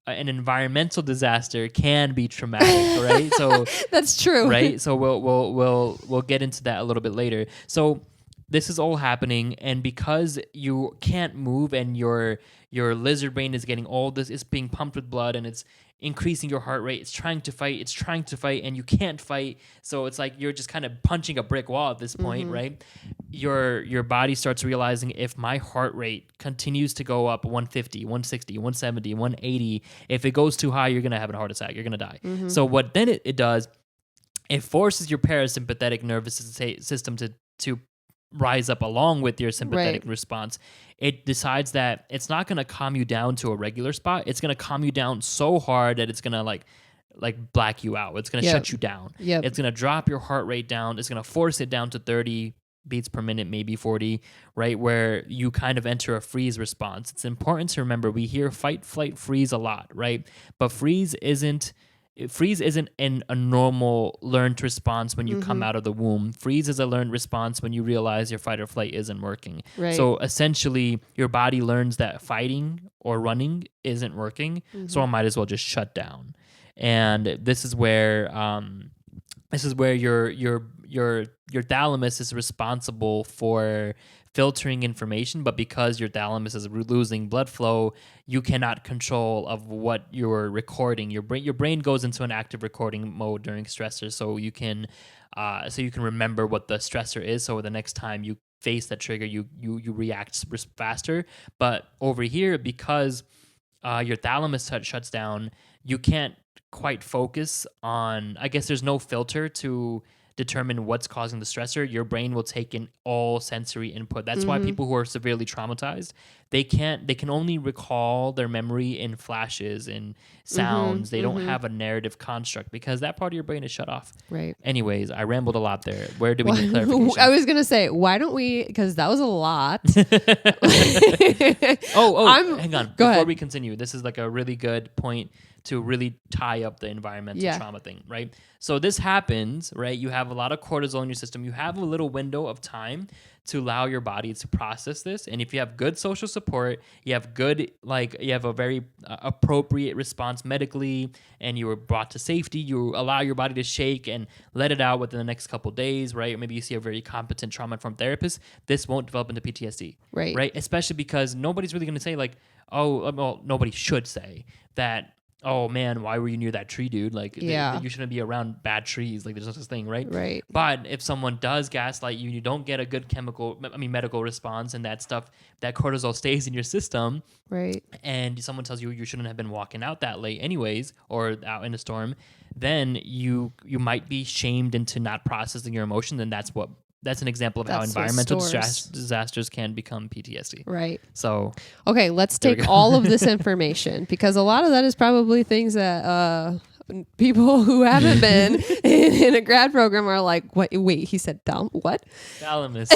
an environmental disaster can be traumatic, right? So That's true. right? So we'll get into that a little bit later. So this is all happening, and because you can't move and your lizard brain is getting all this, it's being pumped with blood and it's increasing your heart rate. It's trying to fight, and you can't fight. So it's like you're just kind of punching a brick wall at this point, right? Your body starts realizing, if my heart rate continues to go up 150, 160, 170, 180, if it goes too high, you're going to have a heart attack. You're going to die. So what then it does, it forces your parasympathetic nervous system to rise up along with your sympathetic response. It decides that it's not going to calm you down to a regular spot. It's going to calm you down so hard that it's going to like black you out. It's going to shut you down. It's going to drop your heart rate down. It's going to force it down to 30 beats per minute, maybe 40, right? Where you kind of enter a freeze response. It's important to remember, we hear fight, flight, freeze a lot, right? But freeze isn't a normal learned response when you come out of the womb. Freeze is a learned response when you realize your fight or flight isn't working. Right. So essentially, your body learns that fighting or running isn't working, so I might as well just shut down. And this is where your thalamus is responsible for filtering information, but because your thalamus is losing blood flow, you cannot control of what you're recording. Your brain goes into an active recording mode during stressors, so you can remember what the stressor is. So the next time you face that trigger, you react faster. But over here, because your thalamus shuts down, you can't quite focus on. I guess there's no filter to determine what's causing the stressor. Your brain will take in all sensory input. That's why people who are severely traumatized, they can only recall their memory in flashes and sounds. They don't have a narrative construct because that part of your brain is shut off. Right. Anyways, I rambled a lot there. Where do we need clarification? I was gonna say, why don't we? Because that was a lot. Hang on. Before we continue, this is like a really good point to really tie up the environmental trauma thing, right? So this happens, right? You have a lot of cortisol in your system. You have a little window of time to allow your body to process this. And if you have good social support, you have a very appropriate response medically, and you were brought to safety, you allow your body to shake and let it out within the next couple of days, right? Or maybe you see a very competent trauma-informed therapist, this won't develop into PTSD, right? Especially because nobody's really going to say nobody should say that, oh man, why were you near that tree, dude? Like, you shouldn't be around bad trees. Like, there's no such thing, right? Right. But if someone does gaslight you and you don't get a good medical response, and that cortisol stays in your system, right? And someone tells you shouldn't have been walking out that late anyways, or out in a storm, then you might be shamed into not processing your emotions, and that's an example of how environmental disasters can become PTSD. Right. So, okay, let's take all of this information, because a lot of that is probably things that people who haven't been in a grad program are like, what? Wait, he said what? Thalamus.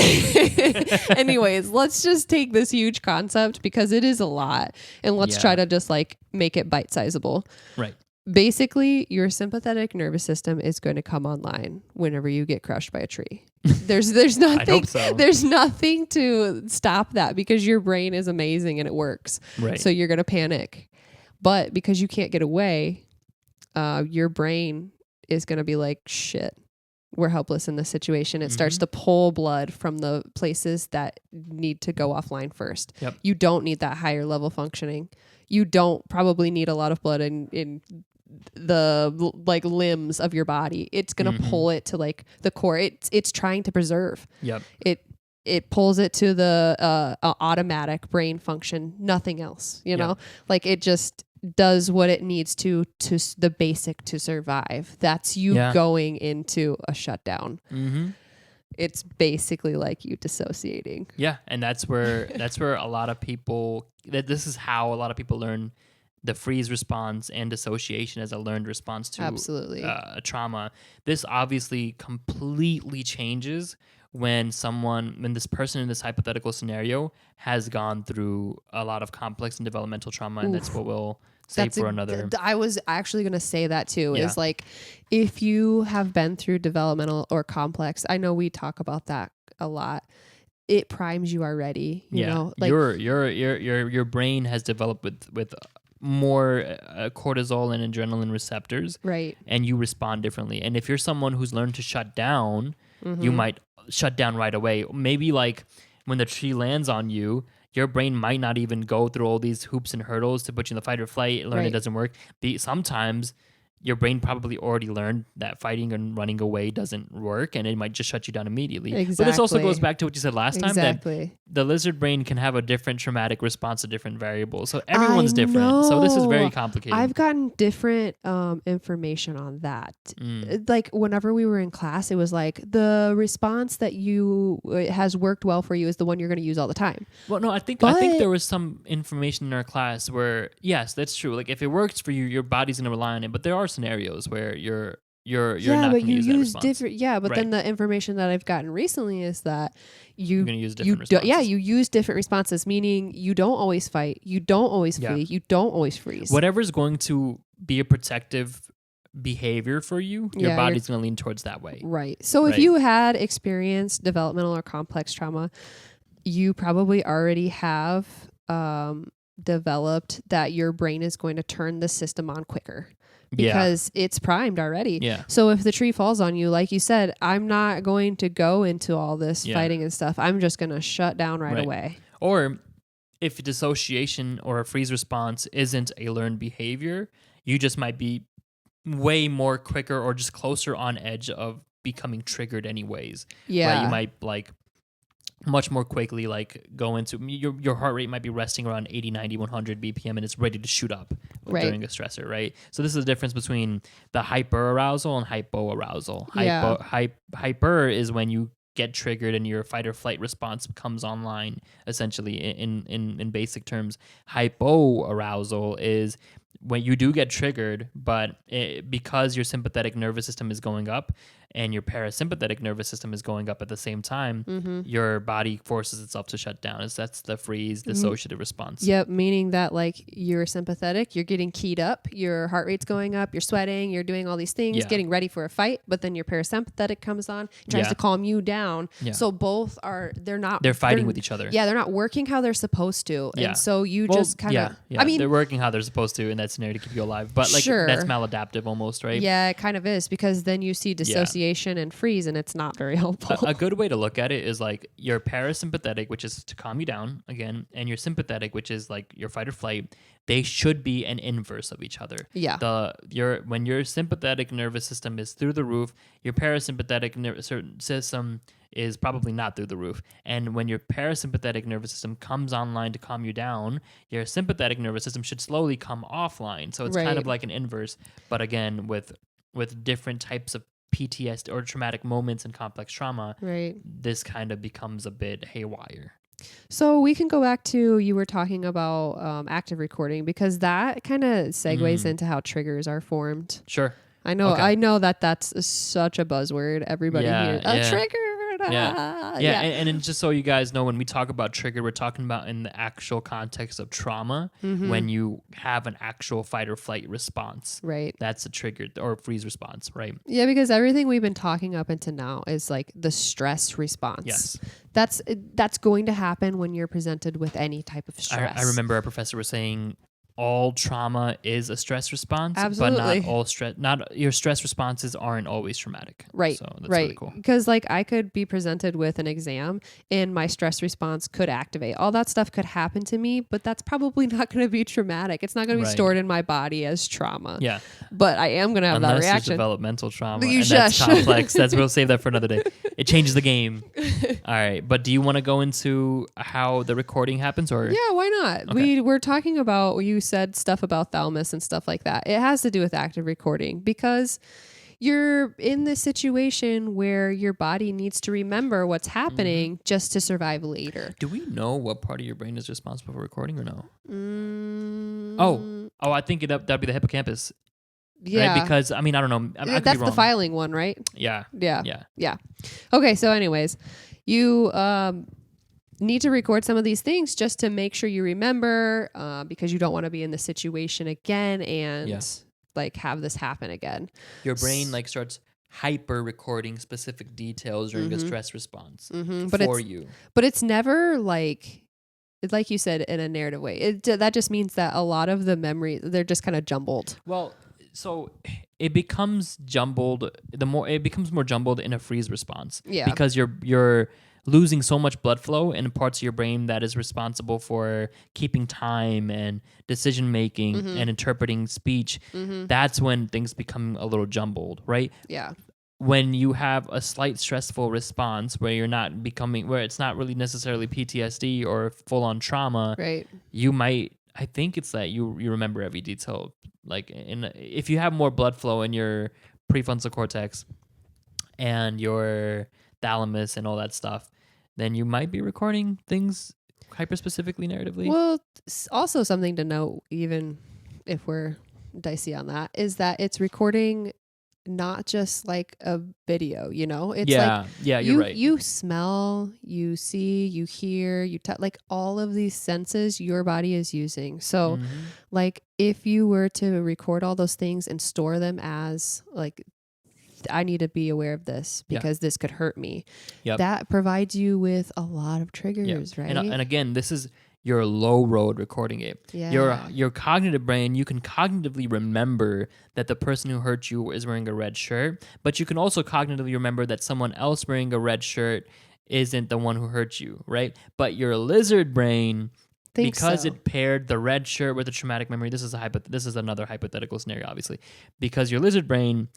Anyways, let's just take this huge concept, because it is a lot, and let's try to just like make it bite-sizable. Right. Basically, your sympathetic nervous system is going to come online whenever you get crushed by a tree. There's nothing. I hope so. There's nothing to stop that, because your brain is amazing and it works. Right. So you're going to panic, but because you can't get away, your brain is going to be like, shit, we're helpless in this situation. It starts to pull blood from the places that need to go offline first. Yep. You don't need that higher level functioning. You don't probably need a lot of blood in like limbs of your body. It's going to pull it to like the core. It's trying to preserve. Yep. It pulls it to the automatic brain function, nothing else, you know, like it just does what it needs to the basic to survive. That's you going into a shutdown. It's basically like you dissociating. Yeah. And that's where a lot of people, this is how a lot of people learn the freeze response and dissociation as a learned response to a trauma. This obviously completely changes when this person in this hypothetical scenario has gone through a lot of complex and developmental trauma, and that's what we'll say for another. I was actually going to say that too, is like, if you have been through developmental or complex, I know we talk about that a lot. It primes you already, you know, like your brain has developed with more cortisol and adrenaline receptors, right? And you respond differently. And if you're someone who's learned to shut down, you might shut down right away. Maybe like when the tree lands on you, your brain might not even go through all these hoops and hurdles to put you in the fight or flight, learn it doesn't work. Sometimes your brain probably already learned that fighting and running away doesn't work, and it might just shut you down immediately. Exactly. But this also goes back to what you said last time, that Exactly. the lizard brain can have a different traumatic response to different variables. So everyone's different. So this is very complicated. I've gotten different information on that. Like whenever we were in class, it was like the response that has worked well for you is the one you're going to use all the time. Well, no, I think there was some information in our class where, yes, that's true. Like if it works for you, your body's going to rely on it. But there are scenarios where you're not going to use that response. Different. Yeah, but then the information that I've gotten recently is that you're going to use different responses. You use different responses, meaning you don't always fight, you don't always flee, you don't always freeze. Whatever's going to be a protective behavior for you, your body's going to lean towards that way. Right. So if you had experienced developmental or complex trauma, you probably already have developed that your brain is going to turn the system on quicker. Because it's primed already. Yeah. So if the tree falls on you, like you said, I'm not going to go into all this fighting and stuff. I'm just going to shut down right away. Or if dissociation or a freeze response isn't a learned behavior, you just might be way more quicker or just closer on edge of becoming triggered anyways. Yeah. Right? You might like much more quickly like go into your heart rate might be resting around 80, 90, 100 BPM and it's ready to shoot up during a stressor, right? So this is the difference between the hyperarousal and hypoarousal. Hyper is when you get triggered and your fight or flight response comes online, essentially in basic terms. Hypoarousal is when you do get triggered, but because your sympathetic nervous system is going up and your parasympathetic nervous system is going up at the same time, your body forces itself to shut down. That's the freeze dissociative response. Yep, meaning that like you're sympathetic, you're getting keyed up, your heart rate's going up, you're sweating, you're doing all these things, getting ready for a fight, but then your parasympathetic comes on, tries to calm you down. Yeah. So both they're fighting with each other. Yeah, they're not working how they're supposed to. Yeah. And so you just kind of I mean, they're working how they're supposed to in that scenario to keep you alive. But like that's maladaptive almost, right? Yeah, it kind of is, because then you see dissociation and freeze and it's not very helpful. A good way to look at it is like your parasympathetic, which is to calm you down again, and your sympathetic, which is like your fight or flight. They should be an inverse of each other. Yeah. When your sympathetic nervous system is through the roof, your parasympathetic nervous system is probably not through the roof. And when your parasympathetic nervous system comes online to calm you down, your sympathetic nervous system should slowly come offline. So it's kind of like an inverse, but again with different types of PTSD or traumatic moments and complex trauma, this kind of becomes a bit haywire. So we can go back to, you were talking about active recording, because that kind of segues into how triggers are formed. Sure. I know that's such a buzzword. Everybody hears a trigger. And just so you guys know, when we talk about trigger, we're talking about in the actual context of trauma, when you have an actual fight or flight response. Right. That's a trigger or freeze response, right? Yeah, because everything we've been talking up until now is like the stress response. Yes. That's going to happen when you're presented with any type of stress. I remember our professor was saying all trauma is a stress response, Absolutely. but not your stress responses aren't always traumatic. Right. So that's right. really cool. Because like I could be presented with an exam and my stress response could activate. All that stuff could happen to me, but that's probably not going to be traumatic. It's not going to be Right. stored in my body as trauma. Yeah. But I am going to have Unless that there's reaction. developmental trauma, You and that's shush. complex. We'll save that for another day. It changes the game. All right, but do you want to go into how the recording happens, or Yeah, why not? Okay. We're talking about, you said stuff about thalamus and stuff like that. It has to do with active recording because you're in this situation where your body needs to remember what's happening just to survive later. Do we know what part of your brain is responsible for recording, or no? Oh, I think that'd be the hippocampus. Yeah. Right? Because I mean, I don't know. I could That's be the wrong. filing one, right? Yeah. Yeah. Okay, so anyways, you need to record some of these things just to make sure you remember because you don't want to be in the situation again and like have this happen again. Your brain like starts hyper recording specific details during a stress response for you. But it's never like you said, in a narrative way. That just means that a lot of the memory, they're just kind of jumbled. Well, so it becomes jumbled. It becomes more jumbled in a freeze response. Yeah. Because you're losing so much blood flow in parts of your brain that is responsible for keeping time and decision making and interpreting speech. That's when things become a little jumbled, right? Yeah. When you have a slight stressful response where where it's not really necessarily PTSD or full on trauma, right? You might, I think it's that you remember every detail. Like if you have more blood flow in your prefrontal cortex and your thalamus and all that stuff, then you might be recording things hyper specifically narratively. Well, also something to note, even if we're dicey on that, is that it's recording not just like a video, you know? It's like you're right. You smell, you see, you hear, you touch, like all of these senses your body is using. So like if you were to record all those things and store them as like, I need to be aware of this because this could hurt me. That provides you with a lot of triggers, right? And again, this is your low road recording it. Your cognitive brain, you can cognitively remember that the person who hurt you is wearing a red shirt, but you can also cognitively remember that someone else wearing a red shirt isn't the one who hurt you, right? But your lizard brain, because it paired the red shirt with a traumatic memory, this is another hypothetical scenario, obviously, because your lizard brain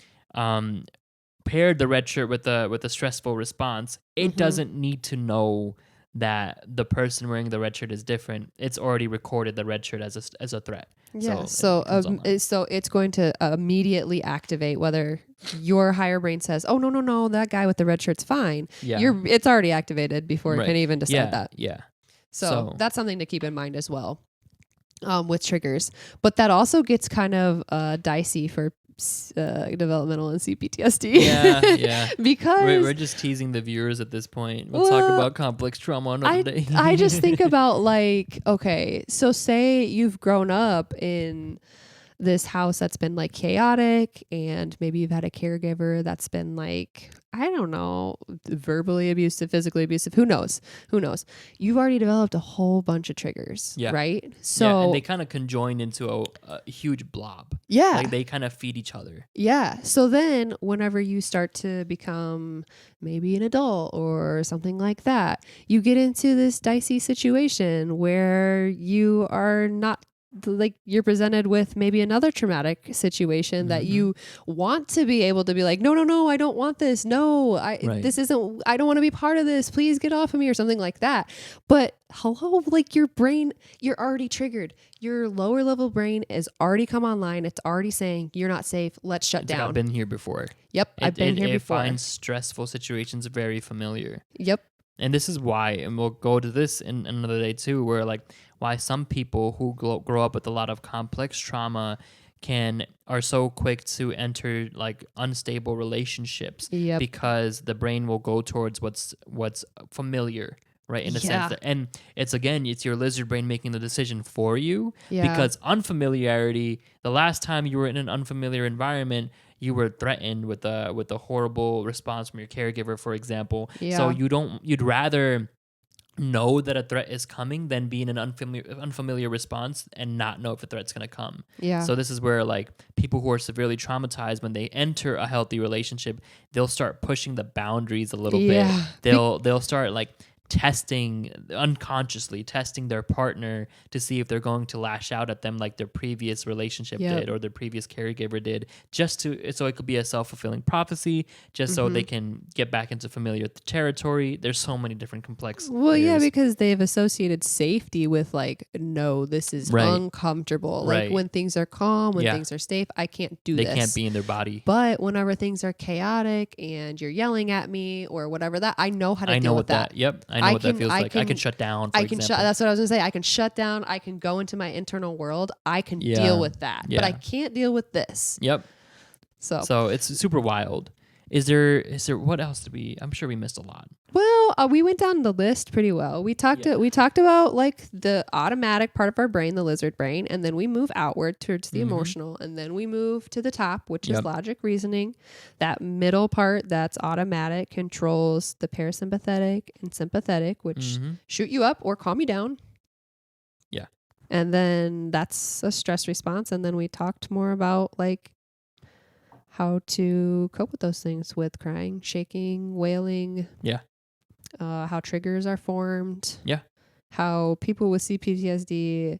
paired the red shirt with a stressful response, it doesn't need to know that the person wearing the red shirt is different. It's already recorded the red shirt as a threat. Yeah. So it's going to immediately activate whether your higher brain says, "Oh no, that guy with the red shirt's fine." Yeah. It's already activated before it can even decide that. Yeah. So that's something to keep in mind as well with triggers. But that also gets kind of dicey for developmental and CPTSD. Yeah. Because we're just teasing the viewers at this point. We'll talk about complex trauma another day. I just think about like, okay, so say you've grown up in this house that's been like chaotic and maybe you've had a caregiver that's been like, I don't know, verbally abusive, physically abusive, who knows? You've already developed a whole bunch of triggers, right? So and they kind of conjoin into a huge blob. Yeah. Like they kind of feed each other. Yeah. So then whenever you start to become maybe an adult or something like that, you get into this dicey situation where you are not like you're presented with maybe another traumatic situation that you want to be able to be like, no, I don't want this. No, this isn't, I don't want to be part of this. Please get off of me or something like that. But hello, like your brain, you're already triggered. Your lower level brain is already come online. It's already saying you're not safe. Let's shut down. I've been here before. Yep. I've been here before. It finds stressful situations very familiar. Yep. And this is why, and we'll go to this in another day too, where like why some people who grow up with a lot of complex trauma are so quick to enter like unstable relationships because the brain will go towards what's familiar, right? In a sense that, and it's your lizard brain making the decision for you because unfamiliarity, the last time you were in an unfamiliar environment, you were threatened with a horrible response from your caregiver, for example. So you'd rather know that a threat is coming than be in an unfamiliar response and not know if a threat's going to come. Yeah. So this is where like people who are severely traumatized, when they enter a healthy relationship, they'll start pushing the boundaries a little bit. They'll start like unconsciously testing their partner to see if they're going to lash out at them like their previous relationship did or their previous caregiver did, so it could be a self-fulfilling prophecy, just so they can get back into familiar territory. There's so many different complex layers. Because they've associated safety with like, no, this is uncomfortable. Like when things are calm, when things are safe, I can't do this. They can't be in their body. But whenever things are chaotic and you're yelling at me or whatever, that I know how to deal with that. Yep. I know what that feels like. I can shut down. That's what I was gonna say. I can shut down. I can go into my internal world. I can deal with that, but I can't deal with this. Yep. So it's super wild. Is there what else did we? I'm sure we missed a lot. Well, we went down the list pretty well. We talked about like the automatic part of our brain, the lizard brain, and then we move outward towards the emotional, and then we move to the top, which is logic, reasoning. That middle part that's automatic controls the parasympathetic and sympathetic, which shoot you up or calm you down. Yeah. And then that's a stress response, and then we talked more about like how to cope with those things with crying, shaking, wailing. Yeah. How triggers are formed. Yeah. How people with CPTSD,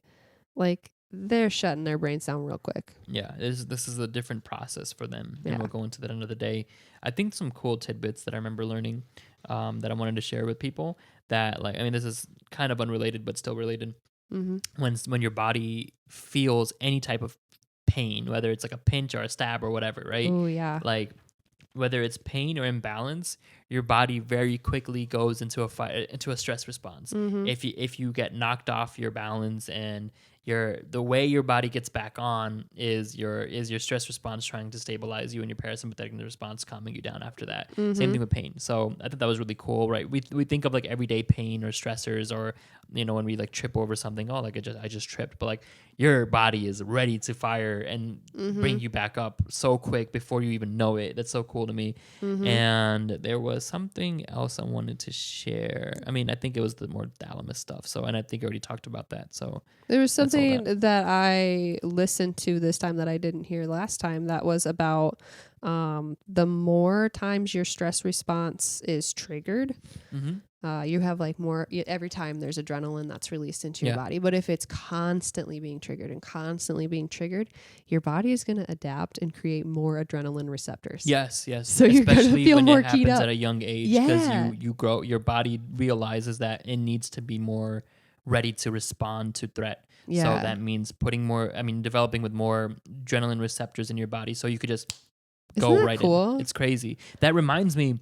like, they're shutting their brains down real quick. Yeah. This is a different process for them. And we'll go into that another day. I think some cool tidbits that I remember learning that I wanted to share with people that, like, I mean, this is kind of unrelated, but still related. When your body feels any type of pain, whether it's like a pinch or a stab or whatever, right? Oh yeah. Like whether it's pain or imbalance, your body very quickly goes into a stress response. If you get knocked off your balance, and the way your body gets back on is your stress response trying to stabilize you, and your parasympathetic response calming you down after that. Same thing with pain. So I thought that was really cool, right? We think of like everyday pain or stressors, or when we like trip over something, oh, like I just tripped, but like your body is ready to fire and bring you back up so quick before you even know it. That's so cool to me. And there was something else I wanted to share. I mean, I think it was the more thalamus stuff. So, and I think I already talked about that. So there was something that I listened to this time that I didn't hear last time that was about the more times your stress response is triggered, you have like more, every time there's adrenaline that's released into your body. But if it's constantly being triggered, your body is going to adapt and create more adrenaline receptors. Yes. So you're going to feel more keyed up. Especially when it happens at a young age, because you grow, your body realizes that it needs to be more ready to respond to threat. So that means developing with more adrenaline receptors in your body, so you could just go right in. It's crazy. That reminds me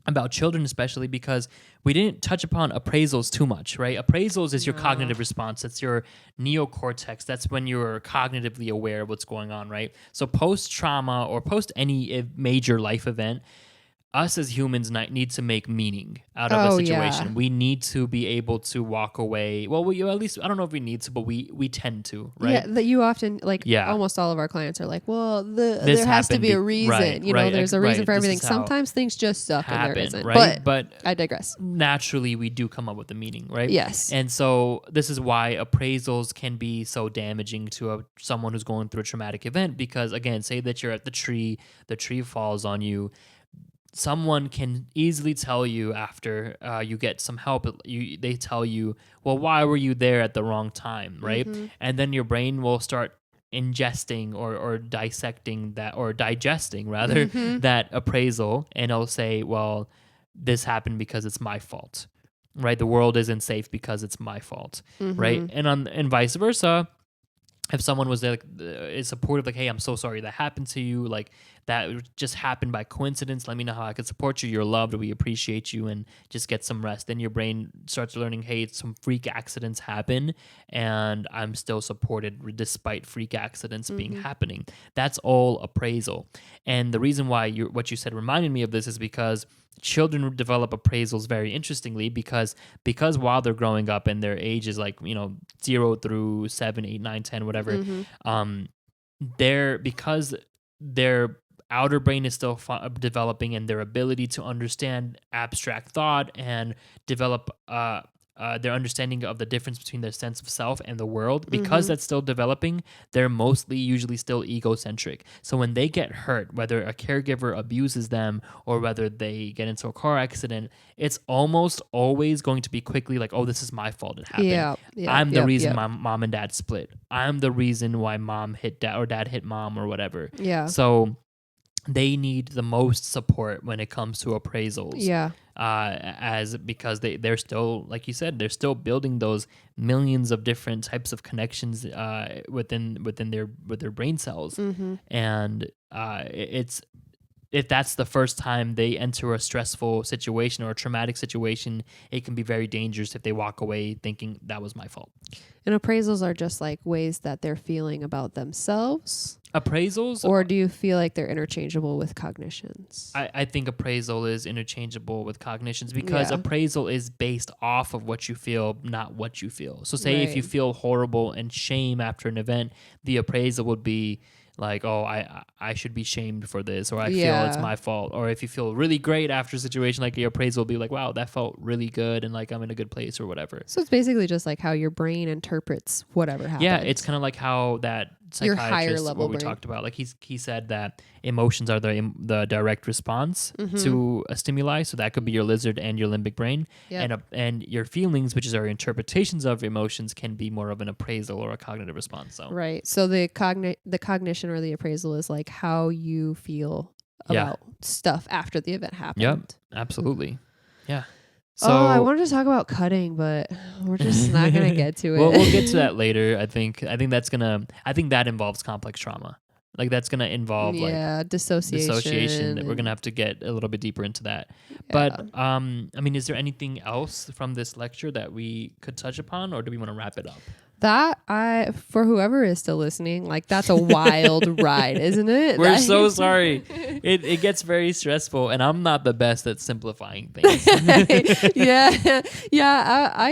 about children, especially because we didn't touch upon appraisals too much, right? Appraisals is your cognitive response. That's your neocortex. That's when you're cognitively aware of what's going on, right? So post-trauma or post any major life event, us as humans need to make meaning out of a situation. Yeah. We need to be able to walk away. Well, at least, I don't know if we need to, but we tend to, right? Yeah, that you often, almost all of our clients are like, well, there has to be a reason. Right, there's a reason for everything. Sometimes things just suck and there isn't. Right? But I digress. Naturally, we do come up with a meaning, right? Yes. And so this is why appraisals can be so damaging to someone who's going through a traumatic event, because, again, say that you're at the tree falls on you. Someone can easily tell you after you get some help, they tell you, well, why were you there at the wrong time, right? And then your brain will start ingesting or dissecting that, or digesting rather, that appraisal, and it'll say, well, this happened because it's my fault, right? The world isn't safe because it's my fault, right? And vice versa. If someone was like is supportive, like, hey, I'm so sorry that happened to you, like that just happened by coincidence, let me know how I can support you, you're loved, we appreciate you, and just get some rest. Then your brain starts learning, hey, some freak accidents happen and I'm still supported despite freak accidents being happening. That's all appraisal. And the reason why what you said reminded me of this is because children develop appraisals very interestingly, because while they're growing up and their age is like 0 through 7, 8, 9, 10, whatever, because their outer brain is still developing, and their ability to understand abstract thought and develop their understanding of the difference between their sense of self and the world, because that's still developing, they're mostly usually still egocentric. So when they get hurt, whether a caregiver abuses them or whether they get into a car accident, it's almost always going to be quickly like, oh, this is my fault. It happened. I'm the reason my mom and dad split. I'm the reason why mom hit dad or dad hit mom or whatever. Yeah. So they need the most support when it comes to appraisals. Yeah. Because they're still, like you said, they're still building those millions of different types of connections within their brain cells. And it's if that's the first time they enter a stressful situation or a traumatic situation, it can be very dangerous if they walk away thinking that was my fault. And appraisals are just like ways that they're feeling about themselves. Appraisals? Or do you feel like they're interchangeable with cognitions? I think appraisal is interchangeable with cognitions because appraisal is based off of what you feel, not what you feel. So say if you feel horrible and shame after an event, the appraisal would be like, oh, I should be shamed for this, or I feel it's my fault. Or if you feel really great after a situation, like your appraisal will be like, wow, that felt really good and like I'm in a good place or whatever. So it's basically just like how your brain interprets whatever happened. Yeah, it's kind of like how that your higher psychiatrist, level what we brain. talked about, like he said that emotions are the direct response to a stimuli. So that could be your lizard and your limbic brain, and your feelings, which is our interpretations of emotions, can be more of an appraisal or a cognitive response. So right. So the cognition or the appraisal is like how you feel about stuff after the event happened. Yep, absolutely. Yeah. So I wanted to talk about cutting, but we're just not gonna get to it. We'll get to that later. I think that involves complex trauma. Like that's gonna involve dissociation. We're gonna have to get a little bit deeper into that. Yeah. But I mean, is there anything else from this lecture that we could touch upon, or do we want to wrap it up? That for whoever is still listening, like that's a wild ride, isn't it? We're so sorry. It gets very stressful, and I'm not the best at simplifying things. I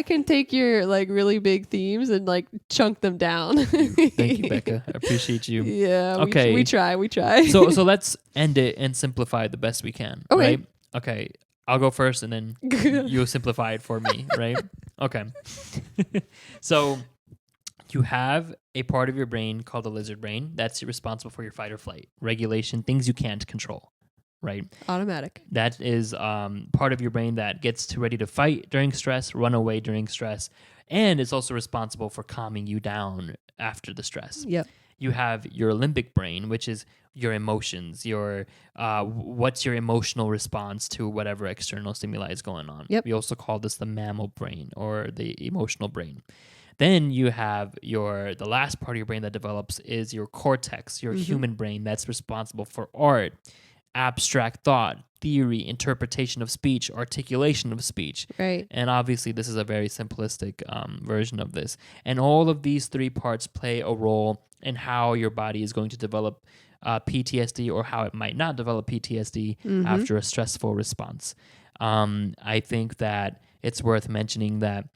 can take your like really big themes and like chunk them down. Thank you, Becca. I appreciate you. Yeah. Okay. We try. So let's end it and simplify it the best we can. Okay. Right? Okay. I'll go first, and then you'll simplify it for me. Right? Okay. So you have a part of your brain called the lizard brain that's responsible for your fight or flight, regulation, things you can't control, right? Automatic. That is part of your brain that gets ready to fight during stress, run away during stress, and it's also responsible for calming you down after the stress. Yep. You have your limbic brain, which is your emotions, your what's your emotional response to whatever external stimuli is going on. Yep. We also call this the mammal brain or the emotional brain. Then you have the last part of your brain that develops is your cortex, your human brain that's responsible for art, abstract thought, theory, interpretation of speech, articulation of speech. Right. And obviously this is a very simplistic version of this. And all of these three parts play a role in how your body is going to develop PTSD or how it might not develop PTSD after a stressful response. I think that it's worth mentioning that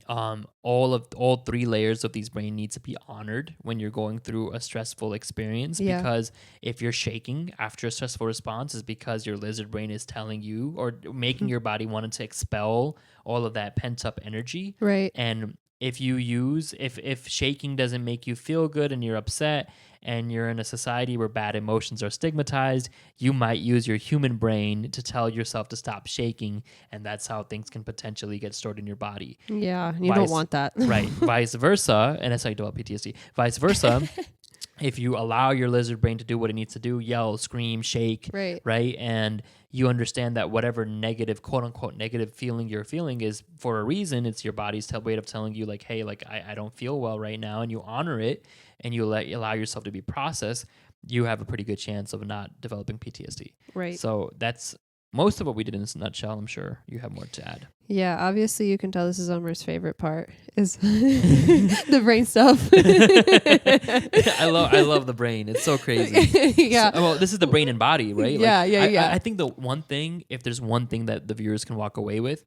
all three layers of these brain need to be honored when you're going through a stressful experience, because if you're shaking after a stressful response is because your lizard brain is telling you or making your body want to expel all of that pent up energy. Right. And if shaking doesn't make you feel good and you're upset and you're in a society where bad emotions are stigmatized, you might use your human brain to tell yourself to stop shaking, and that's how things can potentially get stored in your body. Yeah, you don't want that. Right. Vice versa, and that's how you develop PTSD. Vice versa, if you allow your lizard brain to do what it needs to do, yell, scream, shake, right? And you understand that whatever negative, quote unquote, negative feeling you're feeling is for a reason. It's your body's way of telling you like, hey, like I don't feel well right now, and you honor it and you allow yourself to be processed, you have a pretty good chance of not developing PTSD. Right. So that's most of what we did in this nutshell. I'm sure you have more to add. Yeah, obviously you can tell this is Omer's favorite part is the brain stuff. I love the brain. It's so crazy. Yeah. So, well, this is the brain and body, right? Yeah. I think the one thing, if there's one thing that the viewers can walk away with,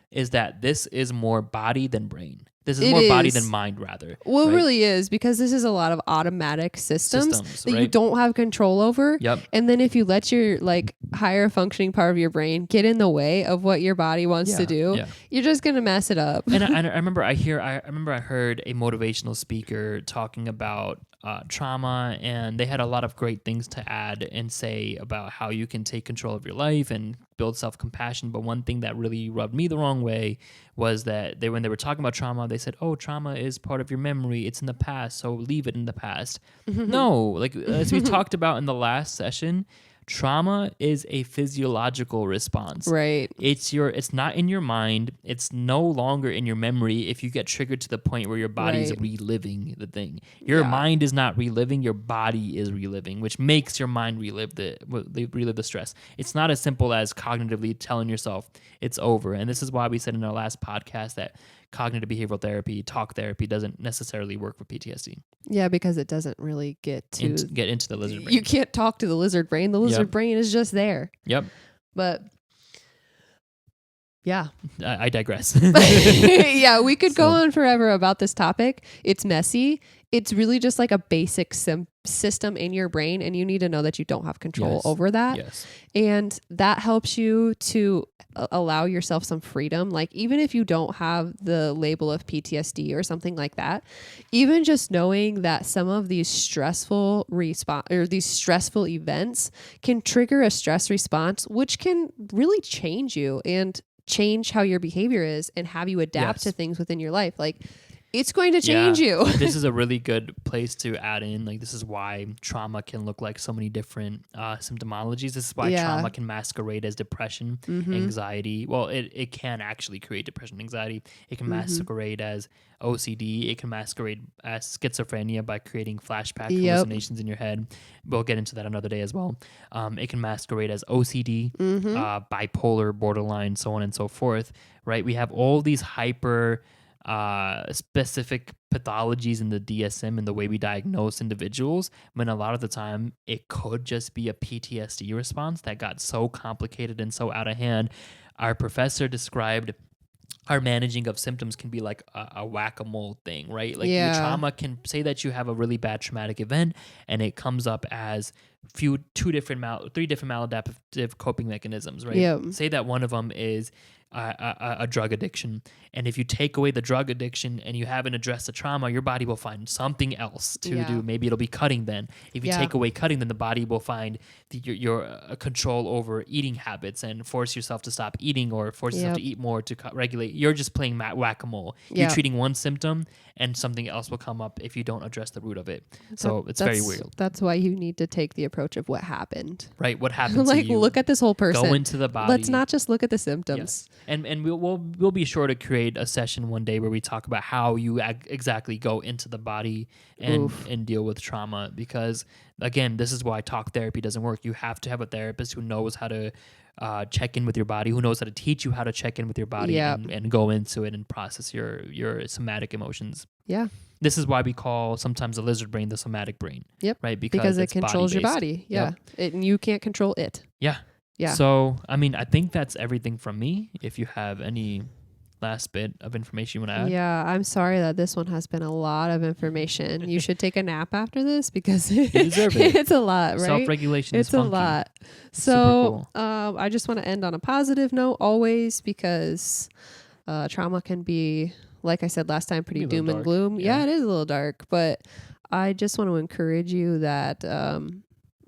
is that this is more body than brain. This is It more body than is. mind, rather. Well, right? it really is, because this is a lot of automatic systems that you right? don't have control over. Yep. And then if you let your like higher functioning part of your brain get in the way of what your body wants to do, you're just going to mess it up. And I remember I heard a motivational speaker talking about trauma, and they had a lot of great things to add and say about how you can take control of your life and build self-compassion. But one thing that really rubbed me the wrong way was that when they were talking about trauma, they said, oh, trauma is part of your memory. It's in the past, so leave it in the past. No, like as we talked about in the last session, trauma is a physiological response. Right. It's not in your mind. It's no longer in your memory if you get triggered to the point where your body's reliving the thing. Your mind is not reliving, your body is reliving, which makes your mind relive the stress. It's not as simple as cognitively telling yourself it's over. And this is why we said in our last podcast that cognitive behavioral therapy, talk therapy, doesn't necessarily work for PTSD. Yeah, because it doesn't really get into the lizard brain. You can't talk to the lizard brain. The lizard brain is just there. Yep. But yeah. I digress. Yeah, we could go on forever about this topic. It's messy. It's really just like a basic system in your brain, and you need to know that you don't have control over that. Yes. And that helps you to allow yourself some freedom. Like, even if you don't have the label of PTSD or something like that, even just knowing that some of these stressful stressful events can trigger a stress response, which can really change you and change how your behavior is and have you adapt to things within your life. Like, it's going to change you. This is a really good place to add in. Like, this is why trauma can look like so many different symptomologies. This is why trauma can masquerade as depression, anxiety. Well, it can actually create depression, anxiety. It can masquerade as OCD. It can masquerade as schizophrenia by creating flashback hallucinations in your head. We'll get into that another day as well. It can masquerade as OCD, bipolar, borderline, so on and so forth. Right? We have all these hyper specific pathologies in the DSM and the way we diagnose individuals, when a lot of the time it could just be a PTSD response that got so complicated and so out of hand. Our professor described our managing of symptoms can be like a whack-a-mole thing, right? Like your trauma can say that you have a really bad traumatic event and it comes up as three different maladaptive coping mechanisms, right? Yep. Say that one of them is a drug addiction. And if you take away the drug addiction and you haven't addressed the trauma, your body will find something else to do. Maybe it'll be cutting then. If you take away cutting, then the body will find your control over eating habits and force yourself to stop eating or force yourself to eat more to regulate. You're just playing whack-a-mole. You're treating one symptom and something else will come up if you don't address the root of it. So it's very weird. That's why you need to take the approach of what happened. Right, what happened like, to you. look at this whole person. Go into the body. Let's not just look at the symptoms. Yes. And we'll be sure to create a session one day where we talk about how you exactly go into the body and deal with trauma, because again, this is why talk therapy doesn't work. You have to have a therapist who knows how to check in with your body, who knows how to teach you how to check in with your body and go into it and process your somatic emotions. Yeah. This is why we call sometimes the lizard brain the somatic brain. Yep. Right? Because it controls your body. Yeah. Yep. And you can't control it. Yeah. Yeah. So, I mean, I think that's everything from me. If you have any last bit of information you want to add. Yeah, I'm sorry that this one has been a lot of information. You should take a nap after this because you deserve it. It's a lot, right? Self-regulation is funky. A lot. So, cool. I just want to end on a positive note always, because trauma can be, like I said last time, pretty doom and gloom. Yeah, it is a little dark, but I just want to encourage you that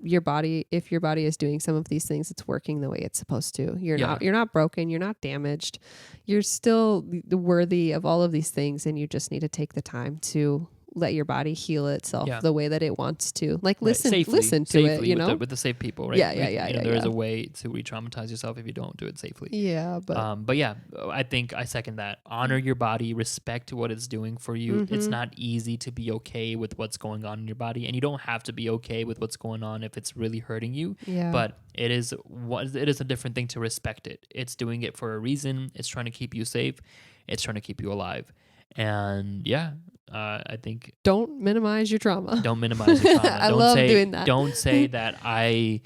your body, if your body is doing some of these things, it's working the way it's supposed to. You're not broken. You're not damaged. You're still worthy of all of these things. And you just need to take the time to let your body heal itself the way that it wants to. Like, listen to it, you know, with the safe people, right? There is a way to re-traumatize yourself if you don't do it safely. Yeah. But yeah, I think I second that. Honor your body, respect what it's doing for you. It's not easy to be okay with what's going on in your body, and you don't have to be okay with what's going on if it's really hurting you. Yeah. But it is a different thing to respect it. It's doing it for a reason. It's trying to keep you safe. It's trying to keep you alive. And yeah, I think Don't minimize your trauma. don't minimize your trauma. I Don't love say, doing that. Don't say that I.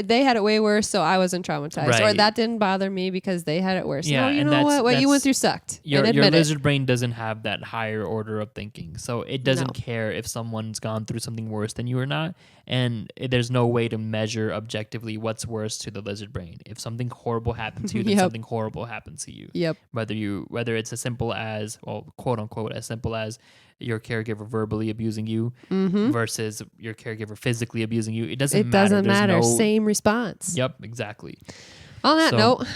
They had it way worse, so I wasn't traumatized, or Right. that didn't bother me because they had it worse. Yeah, No, you and know that's- what you went that's- through sucked. Your And admit it. lizard brain doesn't have that higher order of thinking, so it doesn't No. care if someone's gone through something worse than you or not, and there's no way to measure objectively what's worse to the lizard brain. If something horrible happened to you, then Yep. something horrible happens to you. Yep. Whether it's as simple as, well, quote unquote, as simple as your caregiver verbally abusing you versus your caregiver physically abusing you, it doesn't It matter. doesn't There's matter. no- Same response. Yep, exactly. On that So- note,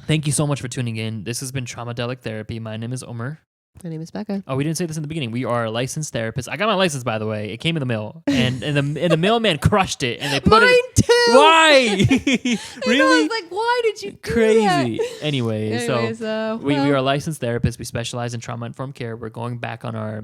Thank you so much for tuning in. This has been Traumadelic Therapy. My name is Omer. my name is Becca. Oh, we didn't say this in the beginning. We are licensed therapists. I got my license, by the way. It came in the mail, and the mailman crushed it, and they put Mine it. too. Why? I Really? was like, why did you do Crazy. that? Anyways, Anyways, we are licensed therapists. We specialize in trauma informed care. We're going back on our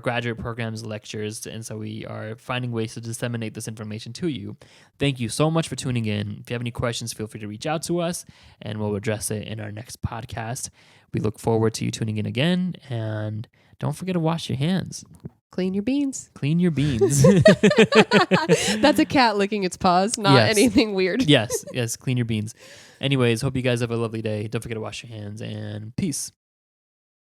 graduate programs lectures, and so we are finding ways to disseminate this information to you. Thank you so much for tuning in. If you have any questions, feel free to reach out to us, and we'll address it in our next podcast. We look forward to you tuning in again, and don't forget to wash your hands. Clean your beans. Clean your beans. That's a cat licking its paws, not Yes. anything weird. Yes, clean your beans. Anyways, hope you guys have a lovely day. Don't forget to wash your hands, and peace.